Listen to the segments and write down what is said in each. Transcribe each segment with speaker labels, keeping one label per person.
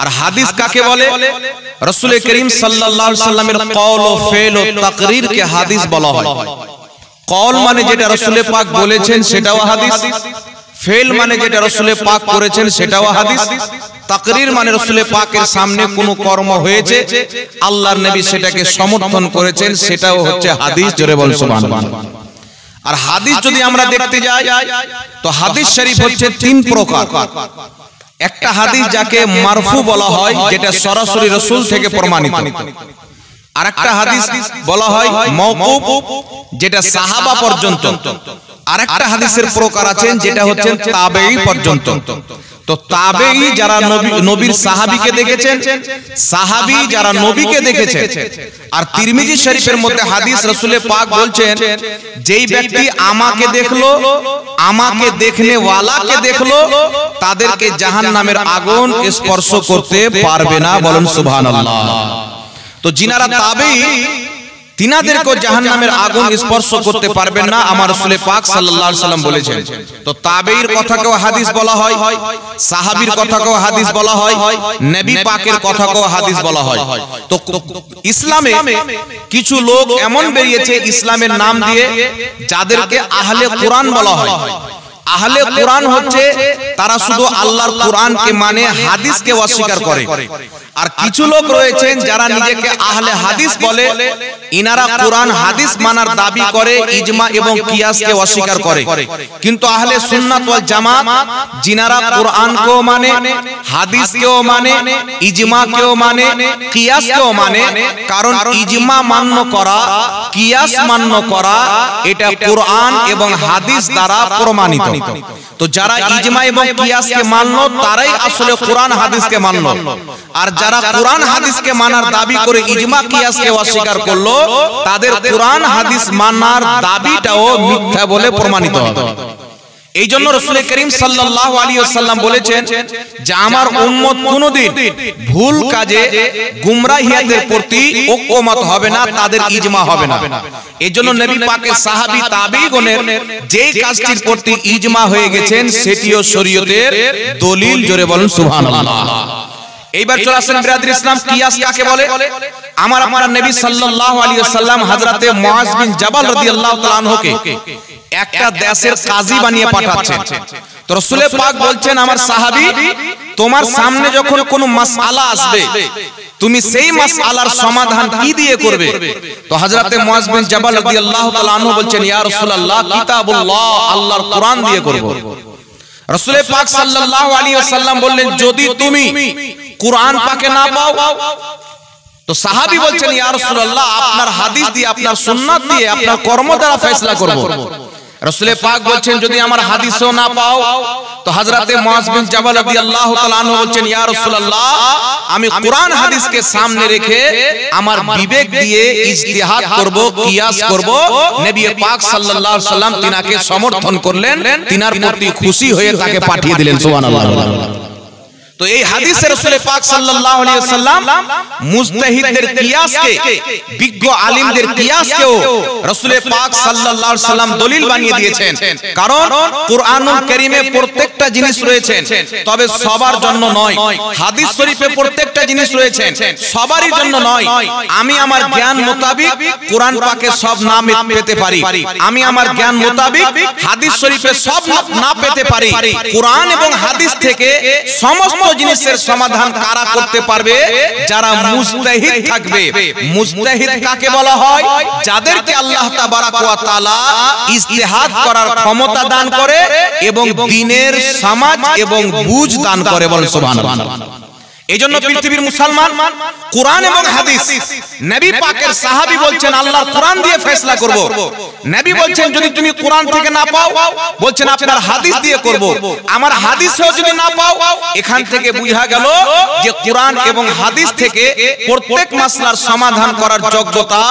Speaker 1: আর হাদিস কাকে বলে? রাসূল করিম সাল্লাল্লাহু আলাইহি সাল্লামের কওল ও ফেল ও তাকরীর কে হাদিস বলা হয়। কওল মানে যেটা রাসূল পাক বলেছেন সেটাও হাদিস, ফেল মানে যেটা রাসূল পাক করেছেন সেটাও হাদিস, তাকরীর মানে রাসূল পাকের সামনে কোনো কর্ম হয়েছে আল্লাহর নবী সেটাকে সমর্থন করেছেন সেটাও হচ্ছে হাদিস। জোরে বল সুবহানাল্লাহ। আর হাদিস যদি আমরা দেখতে যাই তো হাদিস শরীফ হচ্ছে তিন প্রকার। একটা হাদিস যাকে মারফু বলা হয়, যেটা সরাসরি রাসূল থেকে প্রমাণিত। আরেকটা হাদিস বলা হয় মাওকুফ, যেটা সাহাবা পর্যন্ত। আরেকটা হাদিসের প্রকার আছেন যেটা হচ্ছে তাবেঈ পর্যন্ত। তো তাবেঈ যারা নবীর সাহাবীকে দেখেছেন, সাহাবী যারা নবীকে দেখেছেন। আর তিরমিজি শরীফের মধ্যে হাদিস রাসূল পাক বলছেন, যেই ব্যক্তি আমাকে দেখলো, আমাকে দেখনে ওয়ালাকে দেখলো, তাদেরকে জাহান্নামের আগুন স্পর্শ করতে পারবে না। বলুন সুবহানাল্লাহ। তো যিনারা তাবেঈ তিনাদেরকে জাহান্নামের আগুন স্পর্শ করতে পারবেন না, আমার রাসূল পাক সাল্লাল্লাহু আলাইহি সাল্লাম বলেছেন। তো তাবেঈর কথাকেও হাদিস বলা হয়, সাহাবীর কথাকেও হাদিস বলা হয়, নবী পাকের কথাকেও হাদিস বলা হয়। তো ইসলামে কিছু লোক এমন বেরিয়েছে ইসলামের নাম দিয়ে যাদেরকে আহলে কোরআন বলা হয়। আহলে কোরআন হচ্ছে তারা শুধু আল্লাহর কোরআনকে মানে, হাদিসকে অস্বীকার করে। আর কিছু লোক রয়েছেন যারা নিজেকে আহলে হাদিস বলে, ইনারা কোরআন হাদিস মানার দাবি করে, ইজমা এবং কিয়াসকে অস্বীকার করে। কিন্তু আহলে সুন্নাত ওয়াল জামাত যিনারা কোরআনকেও মানে, হাদিসকেও মানে, ইজমাকেও মানে, কিয়াসকেও মানে। কারণ ইজমা মান্য করা, কিয়াস মান্য করা এটা কোরআন এবং হাদিস দ্বারা প্রমাণিত। তো যারা ইজমা এবং কিয়াসকে মানলো তারাই আসলে কোরআন হাদিসকে মানলো। আর যারা কোরআন হাদিসকে মানার দাবি করে ইজমা কিয়াসকে অস্বীকার করলো, তাদের কোরআন হাদিস মানার দাবিটাও মিথ্যা বলে প্রমাণিত হবে। এই জন্য রাসূল করিম সাল্লাল্লাহু আলাইহি ওয়াসাল্লাম বলেছেন যে আমার উম্মত কোনদিন ভুল কাজে গুমরাহিয়াতের প্রতি ঐক্যমত হবে না, তাদের ইজমা হবে না। এজন্য নবী পাকের সাহাবী তাবেঈগণের যেই কাজটির প্রতি ইজমা হয়ে গেছেন সেটিও শরীয়তের দলিল। জোরে বলুন সুবহানাল্লাহ। এইবার চলে আসেন বিরাদর ইসলাম, কিয়াস কাকে বলে? আমার নবী সাল্লাল্লাহু আলাইহি ওয়াসাল্লাম হযরতে মুআজ বিন জাবাল রাদিয়াল্লাহু তাআলা আনহুকে একটা দেশের কাজী বানিয়ে পাঠাচ্ছেন। তো রাসূল পাক বলছেন, আমার সাহাবী তোমার সামনে যখন কোনো মাসআলা আসবে তুমি সেই মাসআলার সমাধান কি দিয়ে করবে? তো হযরতে মুআজ বিন জাবাল রাদিয়াল্লাহু তাআলা আনহু বলছেন, ইয়া রাসূলুল্লাহ কিতাবুল্লাহ, আল্লাহর কোরআন দিয়ে করব। রাসূল পাক সাল্লাল্লাহু আলাইহি ওয়াসাল্লাম বললেন, যদি তুমি কোরআন পাকে না পাও? তো সাহাবী বলছেন, ইয়া রাসূলুল্লাহ আপনার হাদিস দিয়ে, আপনার সুন্নাত দিয়ে, আপনার কর্ম দ্বারা ফয়সালা করব। রাসূল পাক বলছেন, যদি আমার হাদিসও না পাও? তো হযরতে মুআজ বিন জাবাল রাদিয়াল্লাহু তাআলা আনহু বলছেন, ইয়া রাসূলুল্লাহ আমি কোরআন হাদিসকে সামনে রেখে আমার বিবেক দিয়ে ইজতিহাদ করব, কিয়াস করব। নবী পাক সাল্লাল্লাহু আলাইহি ওয়াসাল্লাম তিনাকে সমর্থন করলেন, তিনার প্রতি খুশি হয়ে তাকে পাঠিয়ে দিলেন। সুবহানাল্লাহ। তো এই হাদিসে রাসূল পাক সাল্লাল্লাহু আলাইহি ওয়াসাল্লাম মুজতাহিদদের কিয়াসকে, বিজ্ঞ আলিমদের কিয়াসকেও রাসূল পাক সাল্লাল্লাহু আলাইহি ওয়াসাল্লাম দলিল বানিয়ে দিয়েছেন। কারণ কোরআনুল কারীমে প্রত্যেকটা জিনিস রয়েছে, তবে সবার জন্য নয়। হাদিস শরীফে প্রত্যেকটা জিনিস রয়েছে, সবারই জন্য নয়। আমি আমার জ্ঞান মোতাবেক কোরআন পাকে সব না পেতে পারি, আমি আমার জ্ঞান মোতাবেক হাদিস শরীফে সব না পেতে পারি। কোরআন এবং হাদিস থেকে সমস্ত জিনিসের সমাধান কারা করতে পারবে? যারা মুজতাহিদ থাকবে। মুজতাহিদ কাকে বলা হয়? যাদেরকে আল্লাহ তাবারাক ওয়া তাআলা ইজতিহাদ করার ক্ষমতা দান করে এবং দ্বীনের সমাজ এবং বুঝ দান করে। বলেন সুবহানাল্লাহ। এজন্য পৃথিবীর মুসলমান কোরআন এবং হাদিস, নবী পাকের সাহাবী বলছেন আল্লাহর কোরআন দিয়ে ফয়সালা করব। নবী বলছেন যদি তুমি কোরআন থেকে না পাও, বলছেন আপনার হাদিস দিয়ে করব। আমার হাদিসেও যদি না পাও, এখান থেকে বোঝা গেল যে কোরআন এবং হাদিস থেকে প্রত্যেক মাসলার সমাধান করার যোগ্যতা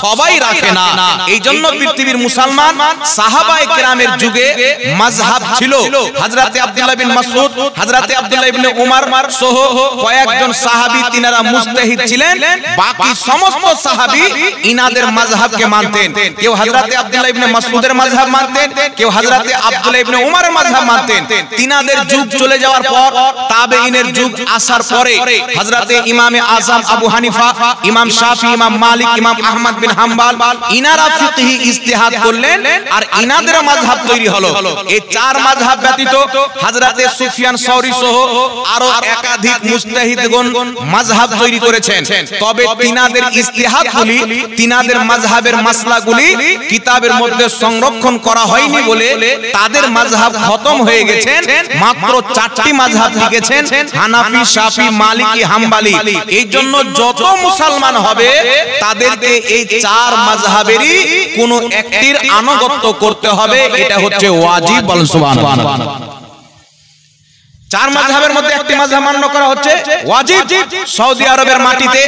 Speaker 1: সবাই রাখে না। এইজন্য পৃথিবীর মুসলমান সাহাবায়ে কেরামের যুগে মাযহাব ছিল। হযরতে আব্দুল্লাহ বিন মাসউদ, হযরতে আব্দুল্লাহ ইবনে উমর সহ কয়েকজন সাহাবী তিনারা মুজতাহিদ ছিলেন, বাকি সমস্ত সাহাবী ইনাদের মাযহাবকে মানতেন। কেউ হযরতে আব্দুল্লাহ ইবনে মাসউদের মাযহাব মানতেন, কেউ হযরতে আব্দুল্লাহ ইবনে উমরের মাযহাব মানতেন। তিনাদের যুগ চলে যাওয়ার পর তাবেঈনের যুগ আসার পরে হযরতে ইমামে আযম আবু হানিফা, ইমাম শাফি, ইমাম মালিক, ইমাম আহমদ বিন হাম্বল ইনারা ফিকহি ইজতিহাদ করলেন আর ইনাদের মাযহাব তৈরি হলো। এই চার মাযহাব ব্যতীত হযরতে সুফিয়ান সৌরি সহ আরো একাধিক মুজতাহিদগণ মাযহাব তৈরি করেছেন। তবে তিনাদের ইজতিহাদগুলি, তিনাদের মাযহাবের মাসলাগুলি কিতাবের মধ্যে সংরক্ষণ করা হয়নি বলে তাদের মাযহাব খতম হয়ে গেছেন। মাত্র চারটি মাযহাব লিখেছেন, হানাফি, শাফি, মালিকি, হাম্বলি। এই জন্য যত মুসলমান হবে তাদেরকে এই চার মাযহাবেরই কোনো একটির আনুগত্য করতে হবে, এটা হচ্ছে ওয়াজিব। বল সুবহানাল্লাহ। চার মাযহাবের মধ্যে একটি মাযহাব মান্য করা হচ্ছে ওয়াজিব। সৌদি আরবের মাটিতে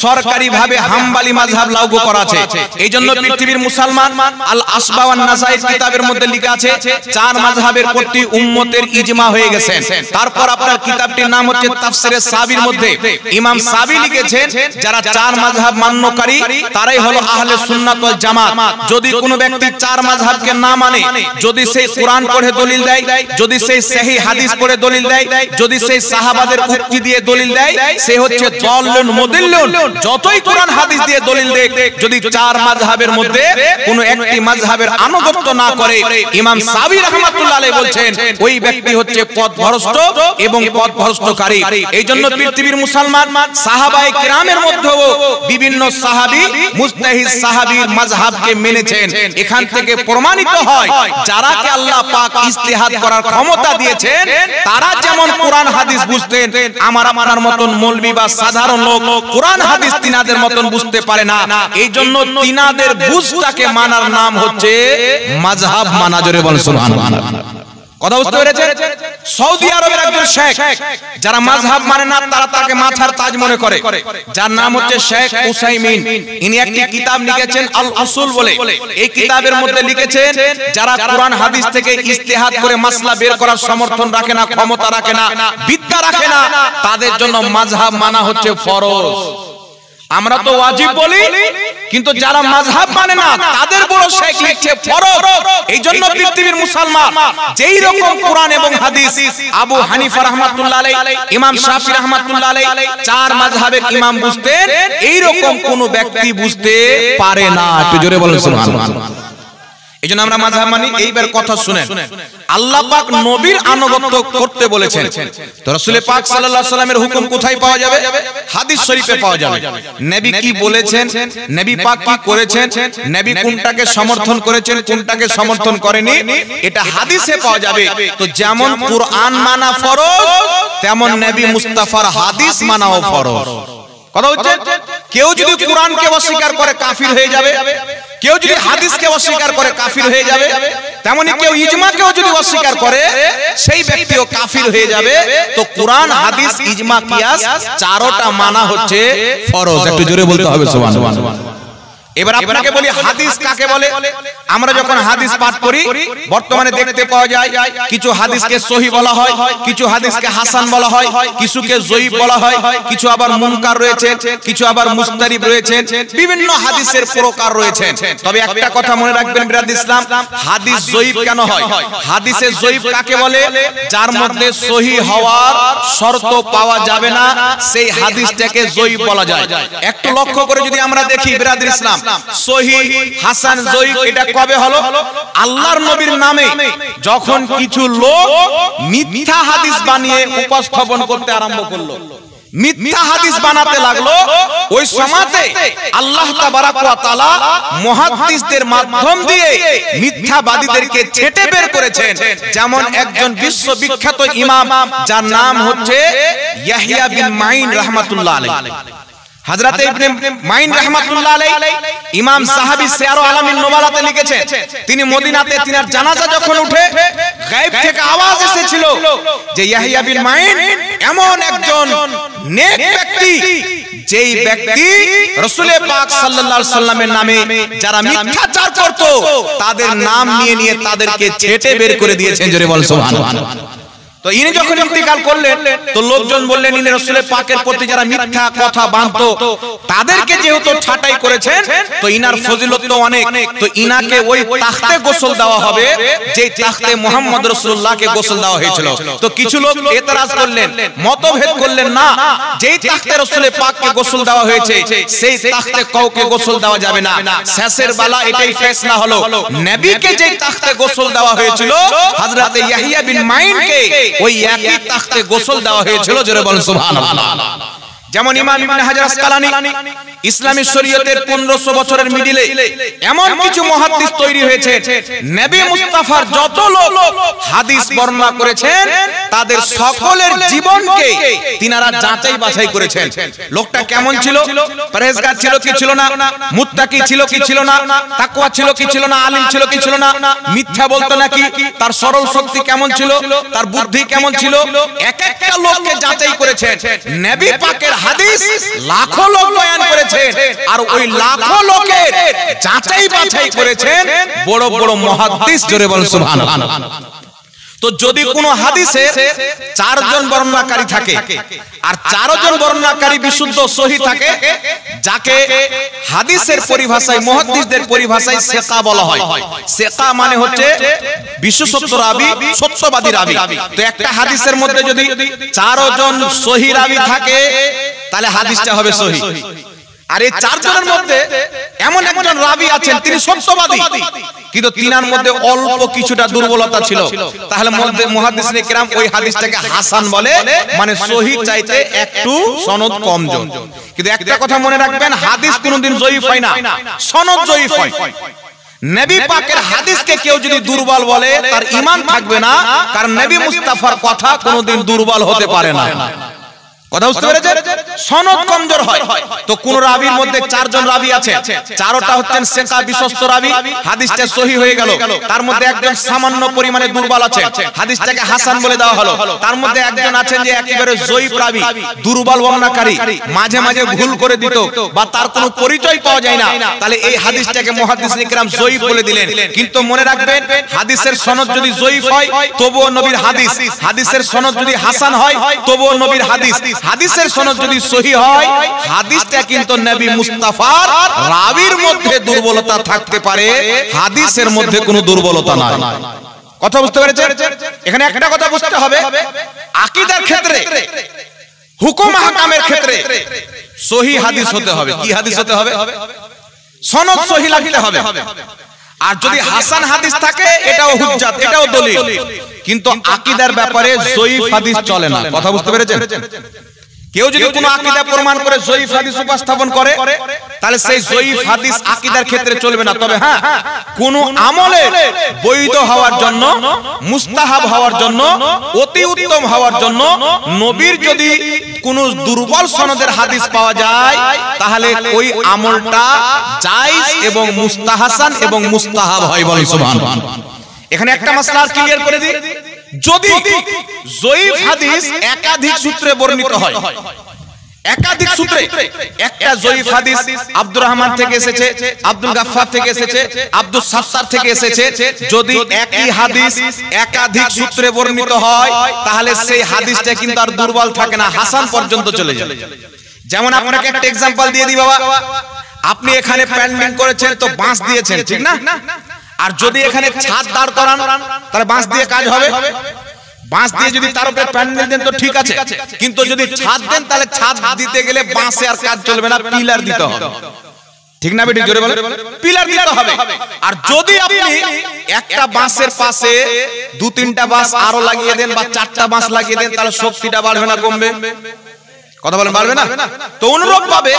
Speaker 1: সরকারিভাবে হাম্বলি মাযহাব লাগু করা আছে। এইজন্য পৃথিবীর মুসলমান আল আসবা ওয়ান নাসাইর কিতাবের মধ্যে লেখা আছে চার মাযহাবের প্রতি উম্মতের ইজমা হয়ে গেছে। তারপর আপনার কিতাবটির নাম হচ্ছে তাফসিরে সাবির মধ্যে ইমাম সাবি লিখেছেন যারা চার মাযহাব মান্যকারী তারাই হলো আহলে সুন্নাত ওয়াল জামাত। যদি কোনো ব্যক্তি চার মাযহাবকে না মানে, যদি সে কোরআন পড়ে দলিল দেয়, যদি সে সহিহ হাদিস পড়ে দলিল দেয়, যদি সেই সাহাবাদের উক্তি দিয়ে দলিল দেয়, সে হচ্ছে দাল্লুন মুদিল্লুন। যতই কোরআন হাদিস দিয়ে দলিল দেয়, যদি চার মাযহাবের মধ্যে কোনো একটি মাযহাবের আনুগত্য না করে, ইমাম সাবি রাহমাতুল্লাহ আলাইহি বলছেন ওই ব্যক্তি হচ্ছে পথভ্রষ্ট এবং পথভ্রষ্টকারী। এইজন্য পৃথিবীর মুসলমান সাহাবায়ে কিরামের মধ্যেও বিভিন্ন সাহাবী মুজতাহিদ সাহাবীর মাযহাবকে মেনেছেন। এখান থেকে প্রমাণিত হয় যারাকে আল্লাহ পাক ইজতিহাদ করার ক্ষমতা দিয়েছেন তারা যেমন কোরআন হাদিস বুঝতেন, আমার আপনার মতন মৌলবি বা সাধারণ লোক কোরআন হাদিস তিনাদের মতন বুঝতে পারে না। এইজন্য তিনাদের বুঝটাকে মানার নাম হচ্ছে মাযহাব মানা। জোরে বল সুবহানাল্লাহ। কথা বুঝতে পেরেছেন? সৌদি আরবের একজন শেখ যারা মাযহাব মানে না তারা তাকে মাথার তাজ মনে করে, যার নাম হচ্ছে শেখ উসাইমিন। ইনি একটি কিতাব লিখেছেন আল উসুল বলে। এই কিতাবের মধ্যে লিখেছেন যারা কোরআন হাদিস থেকে ইজতিহাদ করে মাসলা বের করার সমর্থন রাখে না, ক্ষমতা রাখে না, বিদ্যা রাখে না, তাদের জন্য মাযহাব মানা হচ্ছে ফরজ। আমরা তো ওয়াজিব বলি, কিন্তু যারা মাযহাব মানে না তাদের বড় শেখ লিখছে ফরজ। এইজন্য পৃথিবীর মুসলমান যেই রকম কোরআন এবং হাদিস আবু হানিফা রাহমাতুল্লাহ আলাইহি, ইমাম শাফি রাহমাতুল্লাহ আলাইহি চার মাযহাবের ইমাম বুঝতেন, এই রকম কোন ব্যক্তি বুঝতে পারে না। একটু জোরে বলুন সুবহানাল্লাহ। এইজন্য আমরা মাযহাব মানি। এইবার কথা শুনেন, আল্লাহ পাক নবীর আনুগত্য করতে বলেছেন, তো রাসূল পাক সাল্লাল্লাহু আলাইহি সাল্লামের হুকুম কোথায় পাওয়া যাবে? হাদিস শরীফে পাওয়া যাবে। নবী কি বলেছেন, নবী পাক কি করেছেন, নবী কোনটাকে সমর্থন করেছেন, কোনটাকে সমর্থন করেনি, এটা হাদিসে পাওয়া যাবে। তো যেমন কুরআন মানা ফরজ, তেমন নবী মুস্তাফার হাদিস মানাও ফরজ। কথা হচ্ছে কেউ যদি কোরআনকে অস্বীকার করে কাফির হয়ে যাবে, কেউ যদি হাদিসকে অস্বীকার করে কাফির হয়ে যাবে, তেমনি কেউ ইজমাকেও যদি অস্বীকার করে সেই ব্যক্তিও কাফির হয়ে যাবে। তো কোরআন, হাদিস, ইজমা, কিয়াস চারোটা মানা হচ্ছে ফরজ। একটু জোরে বলতে হবে সুবহানাল্লাহ। এবার আপনাকে বলি হাদিস কাকে বলে। আমরা যখন হাদিস পাঠ করি বর্তমানে দেখতে পাওয়া যায় কিছু হাদিসকে সহিহ বলা হয়, কিছু হাদিসকে হাসান বলা হয়, কিছুকে যঈফ বলা হয়, কিছু আবার মুনকার রয়েছে, কিছু আবার মুস্তারিব রয়েছে, বিভিন্ন হাদিসের প্রকার রয়েছে। তবে একটা কথা মনে রাখবেন বিরাদ ইসলাম, হাদিস যঈফ কেন হয়? হাদিসে যঈফ কাকে বলে? যার মধ্যে সহিহ হওয়ার শর্ত পাওয়া যাবে না, সেই হাদিসটাকে যঈফ বলা যায়। একটু লক্ষ্য করে যদি আমরা দেখি বিরাদ ইসলাম, সহিহ, হাসান, যঈফ এটা কবে হলো? আল্লাহর নবীর নামে যখন কিছু লোক মিথ্যা হাদিস বানিয়ে উপস্থাপন করতে আরম্ভ করলো, মিথ্যা হাদিস বানাতে লাগলো, ওই সময়তে আল্লাহ তাবারাক ওয়া তাআলা মুহাদ্দিসদের মাধ্যম দিয়ে মিথ্যাবাদীদেরকে ছেঁটে বের করেছেন। যেমন একজন বিশ্ববিখ্যাত ইমাম যার নাম হচ্ছে ইয়াহইয়া বিন মাইন রাহমাতুল্লাহ আলাইহি। হযরত ইবনে মাইন রাহমাতুল্লাহ আলাইহি ইমাম সাহাবী সিয়ারু আলামিন নুবালাতে লিখেছেন, তিনি মদিনাতে তিনার জানাজা যখন উঠে গায়েব থেকে আওয়াজ এসেছিল যে ইয়াহইয়া বিন মাইন এমন একজন নেক ব্যক্তি, যেই ব্যক্তি রাসূল পাক সাল্লাল্লাহু আলাইহি সাল্লামের নামে যারা মিথ্যাচার করত তাদের নাম নিয়ে নিয়ে তাদেরকে ছেঁটে বের করে দিয়েছেন। জোরে বল সুবহানাল্লাহ। তো ইনি যখন ইন্তিকাল করলেন তো লোকজন বললেন ইনি রাসূলের পাকের প্রতি যারা মিথ্যা কথা বানতো তাদেরকে যেহেতু ছাঁটাই করেছেন তো ইনার ফজিলত তো অনেক, তো ইনাকে ওই তাখতে গোসল দেওয়া হবে যে তাখতে মুহাম্মদ রাসূলুল্লাহকে গোসল দেওয়া হয়েছিল। তো কিছু লোক এতরাজ করলেন, মতভেদ করলেন, না যেই তাখতে রাসূলের পাককে গোসল দেওয়া হয়েছে সেই তাখতে কাউকে গোসল দেওয়া যাবে না। শেষের বেলা এটাই ফয়সালা হলো, নবীকে যেই তাখতে গোসল দেওয়া হয়েছিল হযরত ইয়াহইয়া বিন মাইনকে ওই একই তাখতে গোসল দেওয়া হয়েছিল। জোরে বলেন সুবহানাল্লাহ। যেমন ইমাম ইবনে হাজার আসকালানী ইসলামী শরীয়তের 1500 বছরের মিডিলে এমন কিছু মুহাদ্দিস তৈরি হয়েছে, নবী মুস্তাফার যত লোক হাদিস বর্ণনা করেছেন তাদের সকলের জীবনকে তিনারা যাচাই বাছাই করেছেন। লোকটা কেমন ছিল, পরহেজগার ছিল কি ছিল না, মুত্তাকি ছিল কি ছিল না, তাকওয়া ছিল কি ছিল না, আলিম ছিল কি ছিল না, মিথ্যা বলতো নাকি, তার সরল শক্তি কেমন ছিল, তার বুদ্ধি কেমন ছিল, এক একটা লোককে যাচাই করেছেন। নবী পাকের হাদিস লাখো লোক বয়ান করেছেন আর ওই লাখো লোকের যাচাই বাছাই করেছেন বড় বড় মুহাদ্দিস। জোরে বলেন সুবহানাল্লাহ। তো যদি কোন হাদিসে 4 জন বর্ণনাকারী থাকে আর 4 জন বর্ণনাকারী বিশুদ্ধ সহি থাকে, যাকে হাদিসের পরিভাষায় মুহাদ্দিসদের পরিভাষায় সিকা বলা হয়। সিকা মানে হচ্ছে বিশেষত্ব রাবী, সত্যবাদী রাবী। তো একটা হাদিসের মধ্যে যদি 4 জন সহি রাবী থাকে তাহলে হাদিসটা হবে সহি। আর এই 4 জনের মধ্যে এমন একজন রাবী আছেন তিনি সত্যবাদী কিন্তু তিনার মধ্যে অল্প কিছুটা দুর্বলতা ছিল, তাহলে মধ্যে মুহাদ্দিসিনে কেরাম ওই হাদিসটাকে হাসান বলে, মানে সহি চাইতে একটু সনদ কমজোর। কিন্তু একটা কথা মনে রাখবেন, হাদিস কোনোদিন জয়ীফ হয় না, সনদ জয়ীফ হয়। নবী পাকের হাদিসকে কেউ যদি দুর্বল বলে তার ঈমান থাকবে না, কারণ নবী মুস্তাফার কথা কোনোদিন দুর্বল হতে পারে না। কথা বুঝতে পেরেছেন? সনদ কমজোর হয়। তো কোন রাবীর মধ্যে 4 জন রাবী আছে, 4টা হচ্ছেন সিকা বিশ্বস্ত রাবী, হাদিসটা সহি হয়ে গেল। তার মধ্যে একজন সামান্য পরিমাণে দুর্বল আছে, হাদিসটাকে হাসান বলে দেওয়া হলো। তার মধ্যে একজন আছেন যে একেবারে জয়ীফ রাবী, দুর্বল বর্ণনাকারী, মাঝে মাঝে ভুল করে দিত বা তার কোনো পরিচয় পাওয়া যায় না, তাহলে এই হাদিসটাকে মুহাদ্দিসিনে কেরাম জয়ীফ বলে দিলেন। কিন্তু মনে রাখবেন, হাদিসের সনদ যদি জয়ীফ হয় তবুও নবীর হাদিস, হাদিসের সনদ যদি হাসান হয় তবুও নবীর হাদিস, হাদিসের সনদ যদি সহি হয় হাদিসটা কিন্তু নবী মুস্তাফার রাবীর মধ্যে দুর্বলতা থাকতে পারে, হাদিসের মধ্যে কোনো দুর্বলতা নাই। কথা বুঝতে পেরেছেন? এখানে একটা কথা বুঝতে হবে, আকীদার ক্ষেত্রে, হুকুম আহকামের ক্ষেত্রে সহি হাদিস হতে হবে। কি হাদিস হতে হবে? সনদ সহি লাগতে হবে। আর যদি হাসান হাদিস থাকে এটাও হুজ্জাত, এটাও দলিল। কিন্তু আকীদার ব্যাপারে জয়ীফ হাদিস চলে না। কথা বুঝতে পেরেছেন? কেউ যদি কোনো আকীদা প্রমাণ করে জয়ীফ হাদিস উপস্থাপন করে তাহলে সেই জয়ীফ হাদিস আকীদার ক্ষেত্রে চলবে না। তবে হ্যাঁ, কোন আমলে বৈধ হওয়ার জন্য, মুস্তাহাব হওয়ার জন্য, অতি উত্তম হওয়ার জন্য নবীর যদি কোন দুর্বল সনদের হাদিস পাওয়া যায় তাহলে ওই আমলটা জায়েজ এবং মুস্তাহাসান এবং মুস্তাহাব হয়। বলেন সুবহানাল্লাহ। এখানে একটা মাসলা ক্লিয়ার করে দিই, যদি জয়ীফ হাদিস একাধিক সূত্রে বর্ণিত হয়, একাধিক সূত্রে, একটা জয়ীফ হাদিস আব্দুর রহমান থেকে এসেছে, আব্দুল গাফফার থেকে এসেছে, আব্দুস সাত্তার থেকে এসেছে, যদি একই হাদিস একাধিক সূত্রে বর্ণিত হয় তাহলে সেই হাদিসটা কিন্তু আর দুর্বল থাকে না, হাসান পর্যন্ত চলে যায়। যেমন আপনাকে একটা एग्जांपल দিয়ে দিই বাবা, আপনি এখানে প্যান্ডিং করেছেন তো বাঁশ দিয়েছেন, ঠিক না? আর যদি এখানে ছাদ দাঁড় করান তাহলে বাঁশ দিয়ে কাজ হবে। বাঁশ দিয়ে যদি তার উপরে প্যান্ডেল দেন তো ঠিক আছে, কিন্তু যদি ছাদ দেন তাহলে ছাদ দিতে গেলে বাঁশে আর কাজ চলবে না, পিলার দিতে হবে। ঠিক না বেটি? জোরে বলেন। পিলার দিতে হবে। আর যদি আপনি একটা বাঁশের পাশে 2-3টা বাঁশ আরো লাগিয়ে দেন বা 4টা বাঁশ লাগিয়ে দেন তাহলে শক্তিটা বাড়বে না কমবে? কথা বলেন, বাড়বে না? তো অনুরূপ ভাবে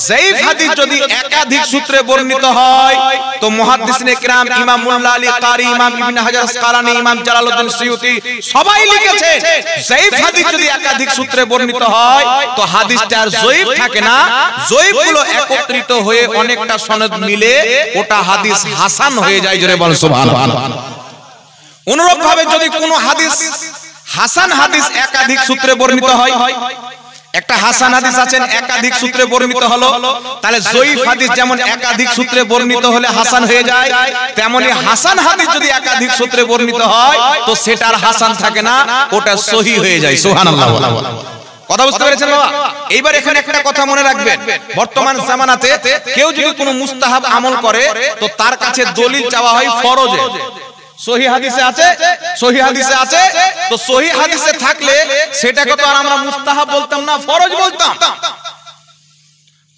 Speaker 1: জয়ীফ হাদিস যদি একাধিক সূত্রে বর্ণিত হয় তো মুহাদ্দিসিনে কিরাম, ইমাম মুল্লা আলী কারি, ইমাম ইবনে হাজার আসকালানী, ইমাম জালালউদ্দিন সুয়ুতি সবাই লিখেছে জয়ীফ হাদিস যদি একাধিক সূত্রে বর্ণিত হয় তো হাদিসটা আর জয়ীফ থাকে না, জয়ীফগুলো একত্রিত হয়ে অনেকটা সনদ মিলে ওটা হাদিস হাসান হয়ে যায়। জোরে বলেন সুবহানাল্লাহ। অনুরূপ ভাবে যদি কোনো হাদিস হাসান হাদিস একাধিক সূত্রে বর্ণিত হয়, একটা হাসান হাদিস আছেন একাধিক সূত্রে বর্ণিত হলো, তাহলে জয়ীফ হাদিস যেমন একাধিক সূত্রে বর্ণিত হলে হাসান হয়ে যায়, তেমনি হাসান হাদিস যদি একাধিক সূত্রে বর্ণিত হয় তো সেটার হাসান থাকে না, ওটা সহিহ হয়ে যায়। সুবহানাল্লাহ। কথা বুঝতে পেরেছেন বাবা? এইবার এখানে একটা কথা মনে রাখবেন, বর্তমান জামানাতে কেউ যদি কোনো মুস্তাহাব আমল করে তো তার কাছে দলিল চাওয়া হয় ফরজে। সহিহ হাদিসে আছে, সহিহ হাদিসে আছে, তো সহিহ হাদিসে থাকলে সেটাকে তো আর আমরা মুস্তাহাব বলতাম না, ফরজ বলতাম।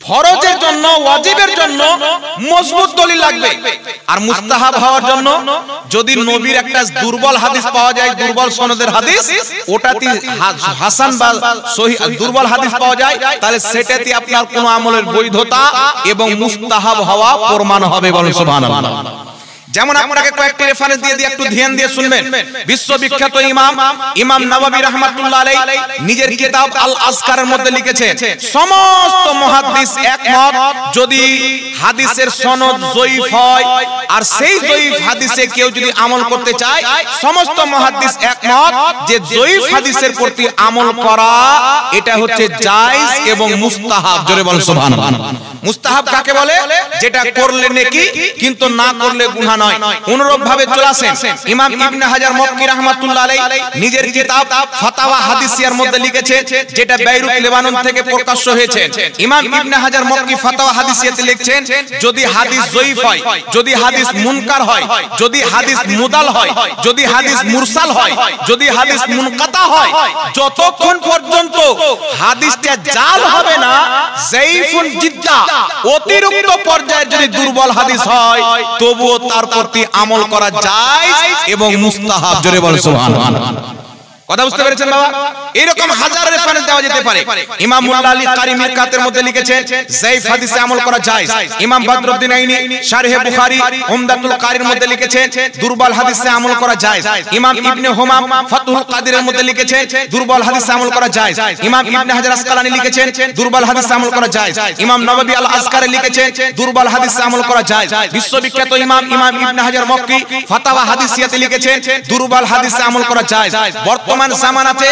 Speaker 1: ফরজের জন্য, ওয়াজিবের জন্য মজবুত দলিল লাগবে, আর মুস্তাহাব হওয়ার জন্য যদি নবীর একটা দুর্বল হাদিস পাওয়া যায়, দুর্বল সনদের হাদিস, ওটাতে হাসান বা সহিহ দুর্বল হাদিস পাওয়া যায়, তাহলে সেটাতে আপনার কোনো আমলের বৈধতা এবং মুস্তাহাব হওয়া প্রমাণ হবে। বলুন সুবহানাল্লাহ। যেমন আপনাকে কয়েকটি রেফারেন্স দিয়ে একটু ধ্যান দিয়ে শুনবেন। বিশ্ববিখ্যাত ইমাম নববী রাহমাতুল্লাহ আলাইহি নিজের কিতাব আল আযকারের মধ্যে লিখেছেন, সমস্ত মুহাদ্দিস একমত যদি হাদিসের সনদ জয়ীফ হয় আর সেই জয়ীফ হাদিসে কেউ যদি আমল করতে চায়, সমস্ত মুহাদ্দিস একমত যে জয়ীফ হাদিসের প্রতি আমল করা এটা হচ্ছে জায়েজ এবং মুস্তাহাব। জোরে বলেন সুবহানাল্লাহ। মুস্তাহাব কাকে বলে? যেটা করলে নেকি কিন্তু না করলে গুনাহ নয়। অনুরূপ ভাবে চলে আসেন ইমাম ইবনে হাজার মক্কি রাহমাতুল্লাহ আলাইহি নিজের কিতাব ফাতাওয়া হাদিসিয়ার মধ্যে লিখেছেন, যেটা বেইরুত লেবানন থেকে প্রকাশ্য হয়েছে। ইমাম ইবনে হাজার মক্কি ফাতাওয়া হাদিসিয়াতে লিখছেন, যদি হাদিস জয়ীফ হয়, যদি হাদিস মুনকার হয়, যদি হাদিস মুদাল হয়, যদি হাদিস মুরসাল হয়, যদি হাদিস মুনকাতা হয়, যতক্ষণ পর্যন্ত হাদিসটা জাল হবে না, যায়ফুন জিদ্দা অতিরিক্ত পর্যায়ে যদি দুর্বল হাদিস হয়, তবুও তার প্রতি আমল করা যায় এবং মুস্তাহাব। জোরে বলেন সুবহানাল্লাহ। কথা বুঝতে পেরেছেন বাবা? এরকম হাজার রেফারেন্স দেওয়া যেতে পারে। ইমাম মুল্লা আলী কারি মিরকাতের মধ্যে লিখেছেন যায়েফ হাদিসে আমল করা যায়। ইমাম বদরুদ্দিন আইনি শারহে বুখারী উমদাতুল কারির মধ্যে লিখেছেন দুর্বল হাদিসে আমল করা যায়। ইমাম ইবনে হুমাম ফাতহুল কাদিরের মধ্যে লিখেছেন দুর্বল হাদিসে আমল করা যায়। ইমাম ইবনে হাজার আসকালানী লিখেছেন দুর্বল হাদিসে আমল করা যায়। ইমাম নববী আল আযকারে লিখেছেন দুর্বল হাদিসে আমল করা যায়। বিশ্ববিখ্যাত ইমাম ইবনে হাজার মক্কি ফাতাওয়া হাদিসিয়াতে লিখেছেন দুর্বল হাদিসে আমল করা যায়। বর্তমান জামানাতে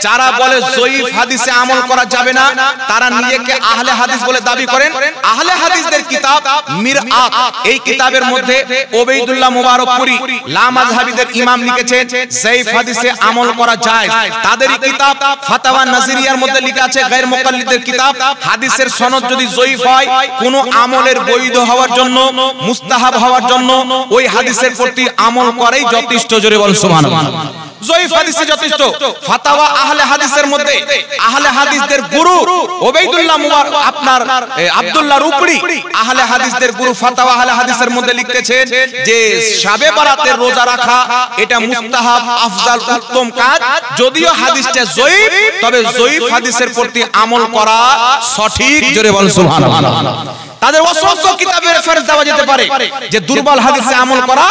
Speaker 1: যারা বলে জয়ীফ হাদিসে আমল করা যাবে না, তারা নিজেকে আহলে হাদিস বলে দাবি করেন। আহলে হাদিসদের কিতাব মিরআত, এই কিতাবের মধ্যে ওবাইদুল্লাহ মুবারকপুরি লা মাযহাবিদের ইমাম লিখেছেন জয়ীফ হাদিসে আমল করা যায়। তাদেরই কিতাব ফাতাওয়া নাজিরিয়ার মধ্যে লেখা আছে গায়র মুকাল্লিদের কিতাব, হাদিসের সনদ যদি জয়ীফ হয়, কোন আমলের বৈধ হওয়ার জন্য, মুস্তাহাব হওয়ার জন্য ওই হাদিসের প্রতি আমল করাই যথেষ্ট। জোরে বল সুবহানাল্লাহ। জয়ীফ হাদিসে যথেষ্ট। ফাতাওয়া আহলে হাদিসের মধ্যে আহলে হাদিসদের গুরু ওবাইদুল্লাহ মুবারক আপনার আব্দুল্লাহ রুকড়ি আহলে হাদিসদের গুরু ফাতাওয়া আহলে হাদিসের মধ্যে লিখতেছেন যে শাবে বারাতের রোজা রাখা এটা মুস্তাহাব, আফজাল, উত্তম কাজ। যদিও হাদিসটা জয়ীফ, তবে জয়ীফ হাদিসের প্রতি আমল করা সঠিক। জোরে বলেন সুবহানাল্লাহ। তাদের অসংখ্য কিতাবের রেফারেন্স দেওয়া যেতে পারে যে দুর্বল হাদিসে আমল করা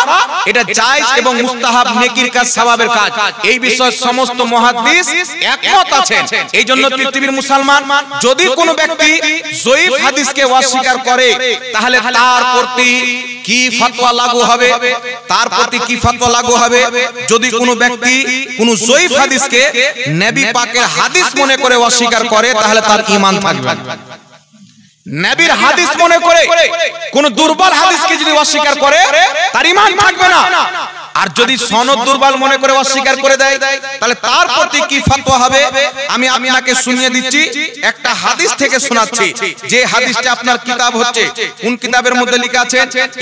Speaker 1: এটা জায়েজ এবং মুস্তাহাব, নেকির কাজ, সওয়াবের কাজ। এই বিষয়ে সমস্ত মুহাদ্দিস একমত আছেন। এইজন্য পৃথিবীর মুসলমান যদি কোনো ব্যক্তি জয়ীফ হাদিসকে অস্বীকার করে, তাহলে তার প্রতি কি ফতোয়া লাগু হবে? তার প্রতি কি ফতোয়া লাগু হবে? যদি কোনো ব্যক্তি কোনো জয়ীফ হাদিসকে নবী পাকের হাদিস মনে করে অস্বীকার করে, তাহলে তার ঈমান থাকবে না। নবীর হাদিস মনে করে কোন দুর্বল হাদিসকে যদি অস্বীকার করে, তার ঈমান থাকবে না। আর যদি সনদ দুর্বল মনে করে অস্বীকার করে দেয়, তাহলে তার প্রতি কি ফতোয়া হবে আমি আপনাকে শুনিয়ে দিচ্ছি। একটা হাদিস থেকে শোনাচ্ছি, যে হাদিসটা আপনার কিতাব হচ্ছে, কোন কিতাবের মধ্যে লেখা আছে?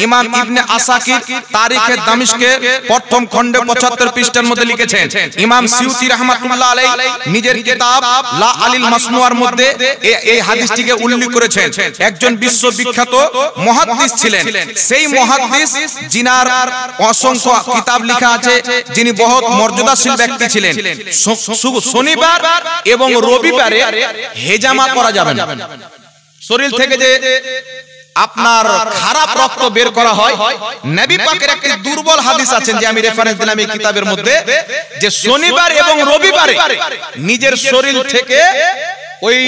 Speaker 1: ইমাম ইবনে আসাকির তারিখে দামিশকে প্রথম খণ্ডে 75 পৃষ্ঠার মধ্যে লিখেছেন। ইমাম সিউতি রাহমাতুল্লাহ আলাইহি নিজের কিতাব লা আলিল মাসনুয়ার মধ্যে এই হাদিসটিকে উল্লেখ করেছেন। একজন বিশ্ববিখ্যাত মুহাদ্দিস ছিলেন। সেই মুহাদ্দিস জিনার অসংখ্য কিতাব লেখা আছে, যিনি বহুত মর্যাদাশীল ব্যক্তি ছিলেন। শনিবার এবং রবিবারে হেজামা করা যাবে না। শরীর থেকে যে আপনার খারাপ রক্ত বের করা হয়, নবী পাকের একটি দুর্বল হাদিস আছেন যে আমি রেফারেন্স দিলাম এই কিতাবের মধ্যে, যে শনিবার এবং রবিবারে নিজের শরীর থেকে ওই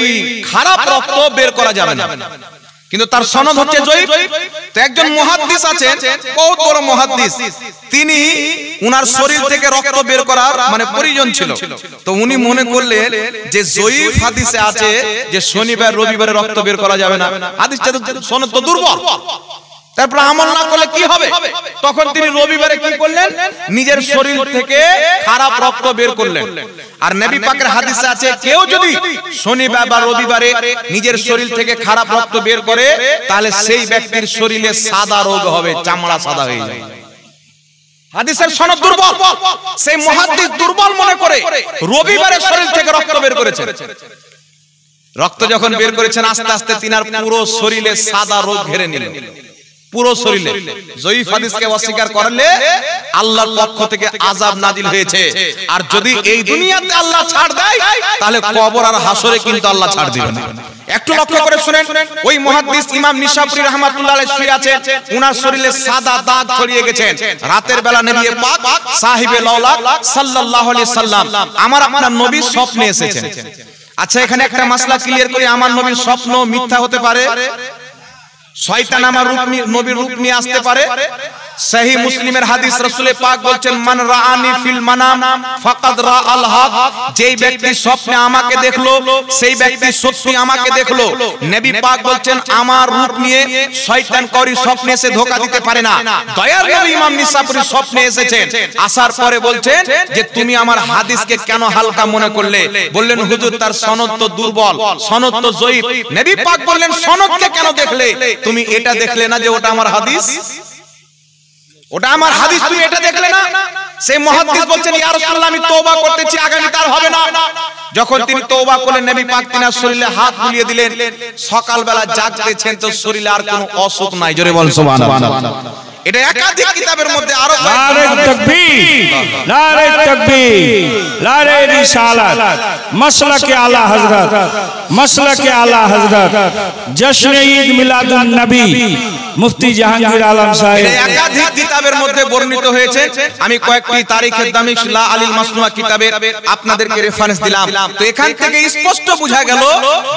Speaker 1: খারাপ রক্ত বের করা যাবে না। কিন্তু তার সনদ হচ্ছে জয়ীফ। তো একজন মুহাদ্দিস আছেন, বহুত বড় মুহাদ্দিস, তিনি উনার শরীর থেকে রক্ত বের করার মানে প্রয়োজন ছিল। তো উনি মনে করলেন যে জয়ীফ হাদিসে আছে যে শনিবার রবিবারে রক্ত বের করা যাবে না, হাদিসটা সনদ তো দুর্বল, তারপর আমল না করলে কি হবে? তখন তিনি রবিবারে কি করলেন? নিজের শরীর থেকে খারাপ রক্ত বের করলেন। আর নবী পাকের হাদিসে আছে কেউ যদি শনিবার বা রবিবারে নিজের শরীর থেকে খারাপ রক্ত বের করে তাহলে সেই ব্যক্তির শরীরে সাদা রোগ হবে, চামড়া সাদা হয়ে যাবে। হাদিসের সনদ দুর্বল, সেই মুহাদ্দিস দুর্বল মনে করে রবিবারে শরীর থেকে রক্ত বের করেছেন। রক্ত যখন বের করেছেন আস্তে আস্তে তিনার পুরো শরীরে সাদা রোগ ঘিরে নিল, পুরো শরীরে। জয়ীফ হাদিসকে অস্বীকার করলে আল্লাহর পক্ষ থেকে আযাব নাজিল হয়েছে। আর যদি এই দুনিয়াতে আল্লাহ ছাড় দেয় তাহলে কবর আর হাসরে কিন্তু আল্লাহ ছাড় দিবেন না। একটু লক্ষ্য করে শুনেন, ওই মুহাদ্দিস ইমাম নিশাপুরী রাহমাতুল্লাহ আলাইহি শুয়ে আছেন, উনার শরীরে সাদা দাগ ছড়িয়ে গেছেন। রাতের বেলা নবী পাক সাহিবে লাওলাক সাল্লাল্লাহু আলাইহি সাল্লাম আমার আপনার নবী স্বপ্নে এসেছেন। আচ্ছা, এখানে একটা মাসলা ক্লিয়ার করি, আমার নবীর স্বপ্ন মিথ্যা হতে পারে? শয়তান আমার নবীর রূপ নিয়ে আসতে পারে? সহিহ মুসলিমের হাদিস, রাসূল পাক বলছেন মান রাআনি ফিল মানাম ফাকাদ রাআল হক, যেই ব্যক্তি স্বপ্নে আমাকে দেখলো সেই ব্যক্তি সত্যি আমাকে দেখলো। নবী পাক বলছেন আমার রূপ নিয়ে শয়তান করি স্বপ্নে এসে ধোঁকা দিতে পারে না। দয়ার নবী ইমাম নিসাপুরী স্বপ্নে এসেছেন, আসার পরে বলছেন যে তুমি আমার হাদিসকে কেন হালকা মনে করলে? বললেন হুজুর তার সনদ তো দুর্বল, সনদ তো জয়ীফ। নবী পাক বললেন সনদকে কেন দেখলে? তুমি এটা দেখলে না যে ওটা আমার হাদিস? ওটা আমার হাদিস, তুমি এটা দেখলে না? সেই মুহাদ্দিস বলছেন ইয়া রাসূলুল্লাহ আমি তওবা করতেছি, আগামী তার হবে না। যখন তিনি তওবা করলেন নবী পাক তিনার শরীরে হাত বুলিয়ে দিলেন। সকালবেলা জাগতেছেন তো শরীরে আর কোনো অসুখ নাই। জোরে বল সুবহানাল্লাহ। এটা একাধিক কিতাবের মধ্যে আরো
Speaker 2: নারে তাকবীর, নারে তাকবীর, নারে রিসালাত, মাসলাকে আলা হযরত, মাসলাকে আলা হযরত, জশ্ন ঈদ মিলাদুন নবী মুফতি জাহাঙ্গীর আলম সাহেব।
Speaker 1: একাধিক কিতাবের মধ্যে বর্ণিত হয়েছে। আমি কয়েকটি তারিখে দামিশ লা আলিল মাসনুয়া কিতাবের আপনাদেরকে রেফারেন্স দিলাম। তো এখান থেকে স্পষ্ট বোঝা গেল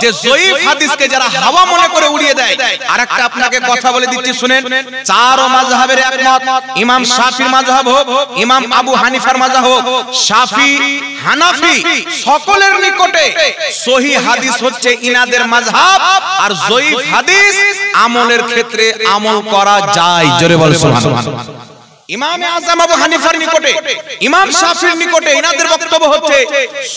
Speaker 1: যে জয়ীফ হাদিসকে যারা হাওয়া মনে করে উড়িয়ে দেয়। আরেকটা আপনাকে কথা বলে দিচ্ছি শুনেন, চার মাযহাবের একমত, ইমাম শাফির মাযহাব হোক, ইমাম আবু হানিফার মাযহাব হোক, শাফি হানাফি সকলের নিকটে সহিহ হাদিস হচ্ছে ইনাদের মাযহাব। আর জয়ীফ হাদিস আমলের ক্ষেত্রে আমল করা যায়। জোরে বল সুবহানাল্লাহ। ইমাম আযম আবু হানিফার নিকটে, ইমাম শাফির নিকটে ইনাদের বক্তব্য হচ্ছে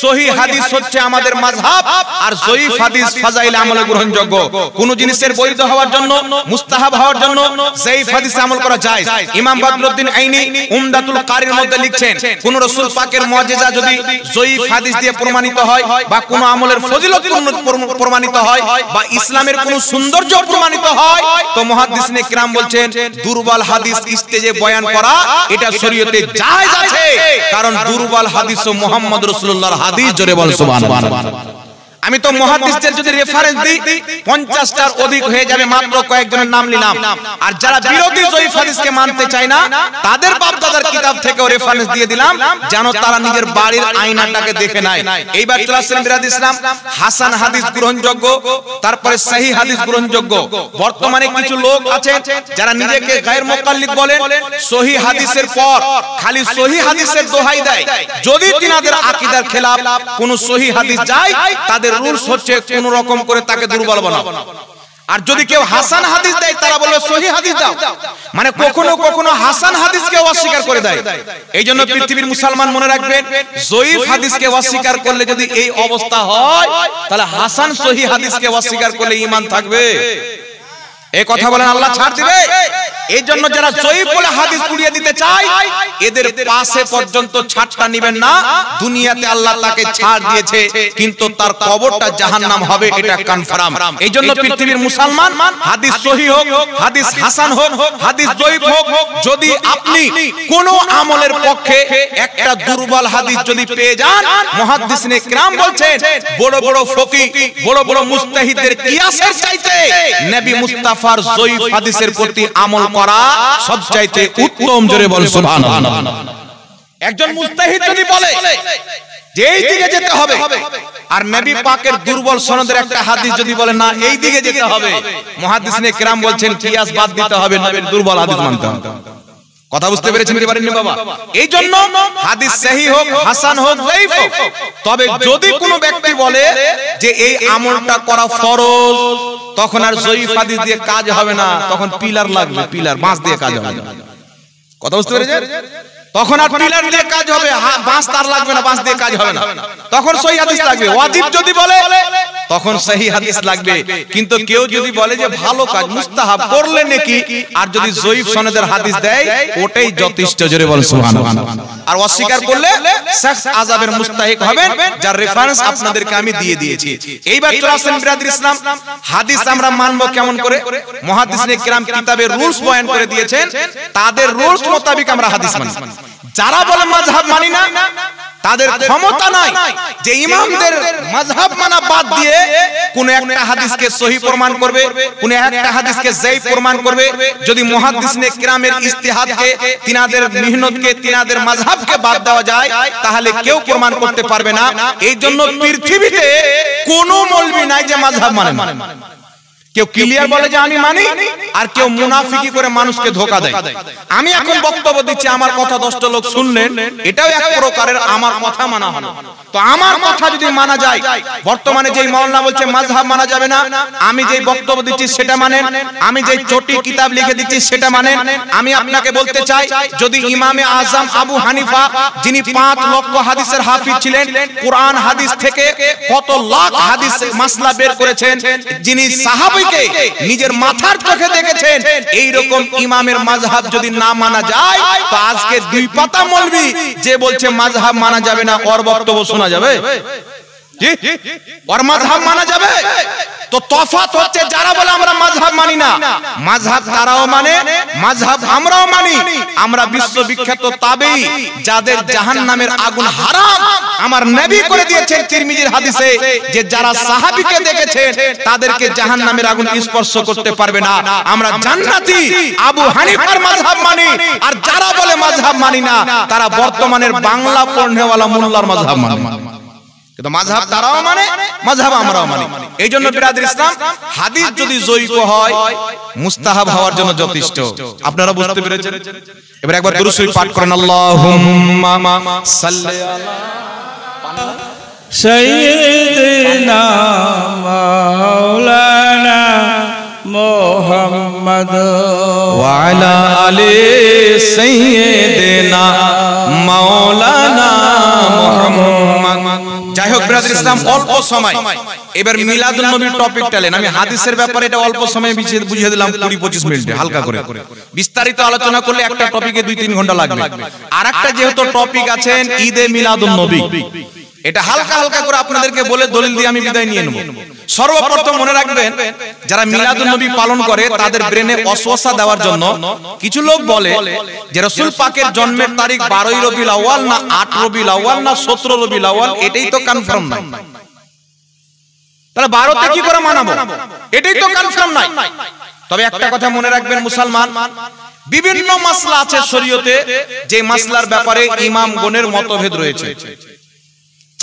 Speaker 1: সহিহ হাদিস হচ্ছে আমাদের মাযহাব, আর জয়ীফ হাদিস ফাজাইল আমলে গ্রহণযোগ্য। কোন জিনিসের বৈধ হওয়ার জন্য, মুস্তাহাব হওয়ার জন্য জয়ীফ হাদিসে আমল করা যায়। ইমাম বদরুদ্দিন আইনি উমদাতুল কারির মধ্যে লিখছেন কোন রাসূল পাকের মুআজিজা যদি জয়ীফ হাদিস দিয়ে প্রমাণিত হয়, বা কোন আমলের ফজিলত প্রমাণিত হয়, বা ইসলামের কোন সৌন্দর্য প্রমাণিত হয়, তো মুহাদ্দিসিনে কিরাম বলছেন দুর্বল হাদিস স্টেজে বয়ান করা এটা শরীয়তে জায়েজ আছে, কারণ দুর্বল হাদিস ও মুহাম্মদ রাসূলুল্লাহর হাদিস। জোরে বল সুবহানাল্লাহ। আমি তো মুহাদ্দিসদের যদি রেফারেন্স দিই 50টার অধিক হয়ে যাবে, মাত্র কয়েকজনের নাম নিলাম। আর যারা বিরোধী জয়ীফ হাদিসকে মানতে চায় না তাদের বাপদাদার কিতাব থেকেও রেফারেন্স দিয়ে দিলাম, যেন তারা নিজের বাড়ির আয়নাটাকে দেখে নেয়। এইবার চলে আসছেন বিরাদ ইসলাম, হাসান হাদিস গ্রহণযোগ্য, তারপরে সহিহ হাদিস গ্রহণযোগ্য। বর্তমানে কিছু লোক আছেন যারা নিজেকে গায়র মুকাল্লিদ বলেন, সহিহ হাদিসের পর খালি সহিহ হাদিসের দোহাই দেয়। যদি তিনাদের আকীদার খেলাফ কোন সহিহ হাদিস যায়, তাদের রুলস হচ্ছে কোন রকম করে তাকে দুর্বল বানাও। আর যদি কেউ হাসান হাদিস দেয় তারা বলবে সহিহ হাদিস দাও, মানে কখনো কখনো হাসান হাদিসকে অস্বীকার করে দেয়। এইজন্য পৃথিবীর মুসলমান মনে রাখবেন, জয়ীফ হাদিসকে অস্বীকার করলে যদি এই অবস্থা হয়, তাহলে হাসান সহিহ হাদিসকে অস্বীকার করলে ঈমান থাকবে? এই কথা বলেন আল্লাহ ছাড় দিবে? এই জন্য যারা জয়ীফ বলে হাদিস উড়িয়ে দিতে চায়, এদের পাশে পর্যন্ত ছাড়টা নেবেন না। দুনিয়াতে আল্লাহ তাকে ছাড় দিয়েছে, কিন্তু তার কবরটা জাহান্নাম হবে, এটা কনফার্ম। এই জন্য পৃথিবীর মুসলমান হাদিস সহিহ হোক, হাদিস হাসান হোক, হাদিস জয়ীফ হোক, যদি আপনি কোন আমলের পক্ষে একটা দুর্বল হাদিস যদি পেয়ে যান, মুহাদ্দিসিনে কিরাম বলছেন বড় বড় ফকিহ, বড় বড় মুজতাহিদের কিয়াসের চাইতে নবী মুস্তাফার জয়ীফ হাদিসের প্রতি আমল করা সবচাইতে উত্তম। জোরে বল সুবহানাল্লাহ। একজন মুজতাহিদ যদি বলে যে এই দিকে যেতে হবে, আর নবী পাকের দুর্বল সনদের একটা হাদিস যদি বলে না এই দিকে যেতে হবে, মুহাদ্দিসিনে কিরাম বলছেন কিয়াস বাদ দিতে হবে, নবীর দুর্বল হাদিস মানতে হবে। কথা বুঝতে পেরেছেন কি পারেননি বাবা? এই জন্য হাদিস সহিহ হোক, হাসান হোক, যায়িফ হোক, তবে যদি কোনো ব্যক্তি বলে যে এই আমলটা করা ফরজ, তখন আর যায়িফ হাদিস দিয়ে কাজ হবে না, তখন পিলার লাগবে, পিলার বাঁশ দিয়ে কাজ হবে। কথা বুঝতে পেরেছেন? তখন আর পিলার দিয়ে কাজ হবে, বাঁশ তার লাগবে না, বাঁশ দিয়ে কাজ হবে না, তখন সহিহ হাদিস লাগবে। ওয়াজিব যদি বলে তখন সহিহ হাদিস লাগবে। কিন্তু কেউ যদি বলে যে ভালো কাজ মুস্তাহাব করলে নাকি, আর যদি যায়িফ সনদের হাদিস দেয় ওটাই যথেষ্ট, জোরে বল সুবহানাল্লাহ। আর অস্বীকার করলে সখত আযাবের মুস্তাহিক হবেন, যার রেফারেন্স আপনাদেরকে আমি দিয়ে দিয়েছি। এইবার চলে আসেন বিরাদর ইসলাম, হাদিস আমরা মানবো কেমন করে? মুহাদ্দিসিনে কিরাম কিতাবের রুলস বয়ান করে দিয়েছেন, তাদের রুলস মোতাবেক আমরা হাদিস মানি। যারা বলে মাযহাব মানি না, তাদের ক্ষমতা নাই যে ইমামদের মাযহাব মানা বাদ দিয়ে কোন একটা হাদিসকে সহিহ প্রমাণ করবে, কোন একটা হাদিসকে যায়িফ প্রমাণ করবে। যদি মুহাদ্দিসিনে কিরামের ইজতিহাদকে, তিনাদের মেহনতকে, তিনাদের মাযহাবকে বাদ দেওয়া যায়, তাহলে কেউ প্রমাণ করতে পারবে না। এই জন্য পৃথিবীতে কোনো মৌলবি নাই যে মাযহাব মানে না। কেউ ক্লিয়ার বলে যে আমি মানি, আর কেউ মুনাফিকি করে মানুষকে ধোঁকা দেয়। আমি এখন বক্তব্য দিচ্ছি, আমার কথা 10টা লোক শুনলেন, এটাও এক প্রকারের আমার কথা মানা হলো। তো আমার কথা যদি মানা যায়, বর্তমানে যেই মাওলানা বলছে মাযহাব মানা যাবে না, আমি যেই বক্তব্য দিচ্ছি সেটা মানেন, আমি যেই ছোটি কিতাব লিখে দিচ্ছি সেটা মানেন। আমি আপনাকে বলতে চাই, যদি ইমামে আজম আবু হানিফা, যিনি 5 লক্ষ হাদিসের হাফিজ ছিলেন, কোরআন হাদিস থেকে কত লাখ হাদিস মাসলা বের করেছেন, যিনি সাহাবী নিজের মাথার চোখে দেখেছেন, এই রকম ইমামের মাযহাব যদি না মানা যায়, তো আজকে 2 পাতা মৌলবি যে বলছে মাযহাব মানা যাবে না, ওর বক্তব্য শোনা যাবে? ওর মাযহাব মানা যাবে? তো তফাৎ হচ্ছে, যারা বলে আমরা মাযহাব মানি না, মাযহাব তারাও মানে, মাযহাব আমরাও মানি। আমরা বিশ্ববিখ্যাত তাবেঈ, যাদের জাহান্নামের আগুন হারাম আমার নবী করে দিয়েছেন তিরমিজির হাদিসে, যে যারা সাহাবীকে দেখেছেন তাদেরকে জাহান্নামের আগুন স্পর্শ করতে পারবে না। আমরা জান্নাতি আবু হানিফার মাযহাব মানি। আর যারা বলে মাযহাব মানি না, তারা বর্তমানের বাংলা পড়নেওয়ালা মোল্লার মাযহাব মানে। কিন্তু মাযহাব তারাও মানে, মাযহাব আমরাও মানি। এই জন্য বিরাদর ইসলাম, হাদিস যদি যায়িফ হয় মুস্তাহাব হওয়ার জন্য যথেষ্ট। আপনারা বুঝতে পেরেছেন? এবার একবার দুরূদ শরীফ পাঠ করেন, আল্লাহুম্মা সাল্লি আলা
Speaker 2: সাইয়্যিদিনা মাওলানা মুহাম্মদ
Speaker 1: ওয়া আলা আলি সাইয়্যিদিনা মাওলানা মুহাম্মদ। যাই হোক ব্রাদার ইসলাম, অল্প সময় এবার মিলাদুন নবীর টপিকটা নেন। আমি হাদিসের ব্যাপারে এটা অল্প সময়ে বুঝিয়ে দিলাম, 20-25 মিনিটে হালকা করে। বিস্তারিত আলোচনা করলে একটা টপিকে 2-3 ঘন্টা লাগবে। আরেকটা যেহেতু টপিক আছেন ঈদে মিলাদুন নবী, এটা হালকা হালকা করে আপনাদেরকে বলে দলিল দিয়ে আমি বিদায় নিয়ে নেব। সর্বপ্রথম মনে রাখবেন, যারা মিলাদুন নবী পালন করে তাদের ব্রেনে অসওয়াসা দেওয়ার জন্য কিছু লোক বলে যে রাসূল পাকের জন্মের তারিখ 12 রবিউল আউয়াল না 8 রবিউল আউয়াল না 17 রবিউল আউয়াল, এটাই তো কনফার্ম নাই। তাহলে 12 তে কি করে মানাবো? এটাই তো কনফার্ম নাই। তবে একটা কথা মনে রাখবেন মুসলমান, বিভিন্ন মাসলা আছে শরীয়তে, যে মাসলার ব্যাপারে ইমামগণের মতভেদ রয়েছে।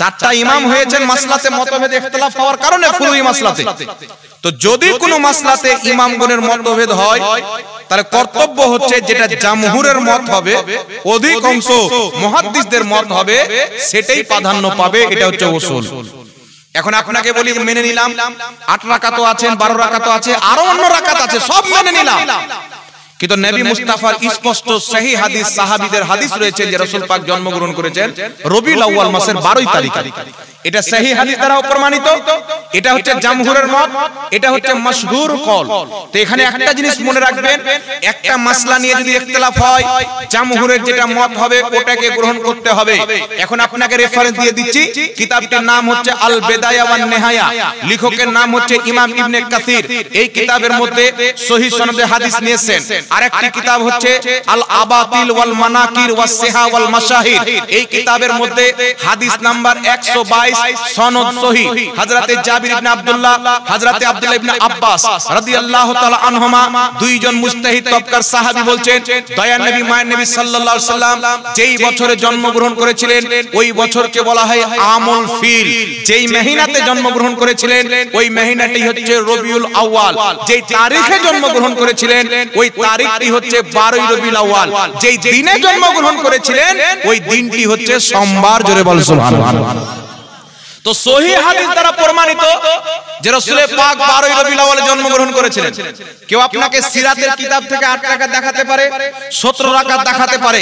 Speaker 1: 4টা ইমাম হয়েছেন মাসলাতে মতভেদ ইখতিলাফ হওয়ার কারণে ফুরুই মাসলাতে। তো যদি কোনো মাসলাতে ইমামগণের মতভেদ হয়, তাহলে কর্তব্য হচ্ছে যেটা জামহুরের মত হবে, অধিকাংশ মুহাদ্দিসদের মত হবে, সেটাই প্রাধান্য পাবে। এটা হচ্ছে উসুল। এখন আপনাকে বলি, মেনে নিলাম 8 রাকাতও আছেন, 12 রাকাতও আছে, আরো অন্য রাকাত আছে, সব মেনে নিলাম। কিন্তু নবী মুস্তাফার স্পষ্ট সহিহ হাদিস, সাহাবীদের হাদিস রয়েছে যে রাসূল পাক জন্মগ্রহণ করেছেন রবিউল আউয়াল মাসের 12 তারিখে। এটা সহিহ হাদিস দ্বারা প্রমাণিত। এটা হচ্ছে জামহুরের মত, এটা হচ্ছে মাশহুর কওল। তো এখানে একটা জিনিস মনে রাখবেন, একটা মাসলা নিয়ে যদি ইখতিলাফ হয়, জামহুরের যেটা মত হবে ওটাকে গ্রহণ করতে হবে। এখন আপনাকে রেফারেন্স দিয়ে দিচ্ছি, কিতাবটির নাম হচ্ছে আল বিদায়া ওয়ান নিহায়া, লেখকের নাম হচ্ছে ইমাম ইবনে কাসির। এই কিতাবের মধ্যে সহিহ সনদে হাদিস নিয়েছেন। আরেকটি কিতাব হচ্ছে আল আবাতিল ওয়াল মানাকির ওয়াস সিহা ওয়াল মাশাহির। এই কিতাবের মধ্যে হাদিস নাম্বার 122 সনদ সহিহ হযরতে জাবির ইবনে আব্দুল্লাহ, হযরতে আব্দুল্লাহ ইবনে আব্বাস রাদিয়াল্লাহু তাআলা আনহুমা দুইজন মুজতাহিদ তবকার সাহাবী বলছেন, দয়ার নবী মায়ের নবী সাল্লাল্লাহু আলাইহি সাল্লাম যেই বছরে জন্মগ্রহণ করেছিলেন ওই বছরকে বলা হয় আমুল ফিল। যেই মহিনাতে জন্মগ্রহণ করেছিলেন ওই মহিনাটি হচ্ছে রবিউল আউয়াল। যেই তারিখে জন্মগ্রহণ করেছিলেন ওই তারিখটি হচ্ছে 12 রবিউল আউয়াল। যেই দিনে জন্মগ্রহণ করেছিলেন ওই দিনটি হচ্ছে সোমবার। জোরে বল সুবহানাল্লাহ। তো সহিহ হাদিস দ্বারা প্রমাণিত যে রাসূল পাক 12 রবিউল আউয়ালে জন্মগ্রহণ করেছিলেন। কেউ আপনাকে সিরাতের কিতাব থেকে 8 রাকাত দেখাতে পারে, 17 রাকাত দেখাতে পারে,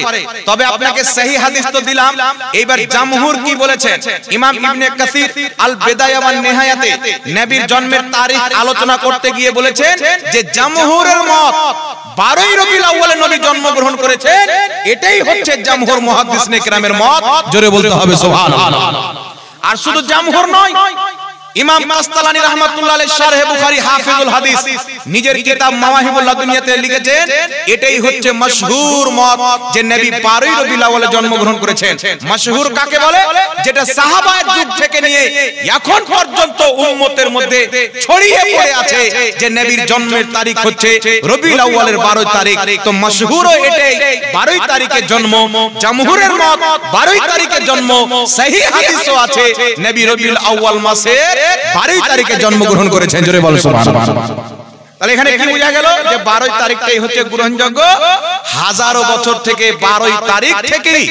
Speaker 1: তবে আপনাকে সহিহ হাদিস তো দিলাম। এইবার জামহুর কি বলেছেন? ইমাম ইবনে কাসির আল বিদায়া ওয়ান নিহায়াতে নবীর জন্মের তারিখ আলোচনা করতে গিয়ে বলেছেন যে জামহুরের মত 12 রবিউল আউয়ালে নবী জন্মগ্রহণ করেছেন, এটাই হচ্ছে জামহুর মুহাদ্দিসিনে কেরামের মত। জোরে বলতে হবে সুবহানাল্লাহ। আর শুধু জামহুর নয়, ইমাম কাসতালানী রাহমাতুল্লাহ আলাইহি শারহে বুখারী হাফিজুল হাদিস নিজের কিতাব মাওয়াহিবুল লাদুনিয়াতে লিখেছেন, এটাই হচ্ছে মাশহুর মত যে নবী 12 রবিউল আউয়ালে জন্মগ্রহণ করেছেন। মাশহুর কাকে বলে? যেটা সাহাবায়ের যুগ থেকে নিয়ে এখন পর্যন্ত উম্মতের মধ্যে ছড়িয়ে পড়ে আছে যে নবীর জন্মের তারিখ হচ্ছে রবিউল আউয়ালের 12 তারিখ। তো মাশহুরও এটাই 12 তারিখে জন্ম। জামহুরের মত 12 তারিখে জন্ম। সহিহ হাদিসও আছে নবী রবিউল আউয়াল মাসের 12 তারিখে জন্মগ্রহণ করেছেন। জোরে বল সুবহানাল্লাহ। তাহলে এখানে কি বোঝা গেল? যে 12 তারিখটাই হচ্ছে গ্রহণযোগ্য। হাজারো বছর থেকে 12 তারিখ থেকেই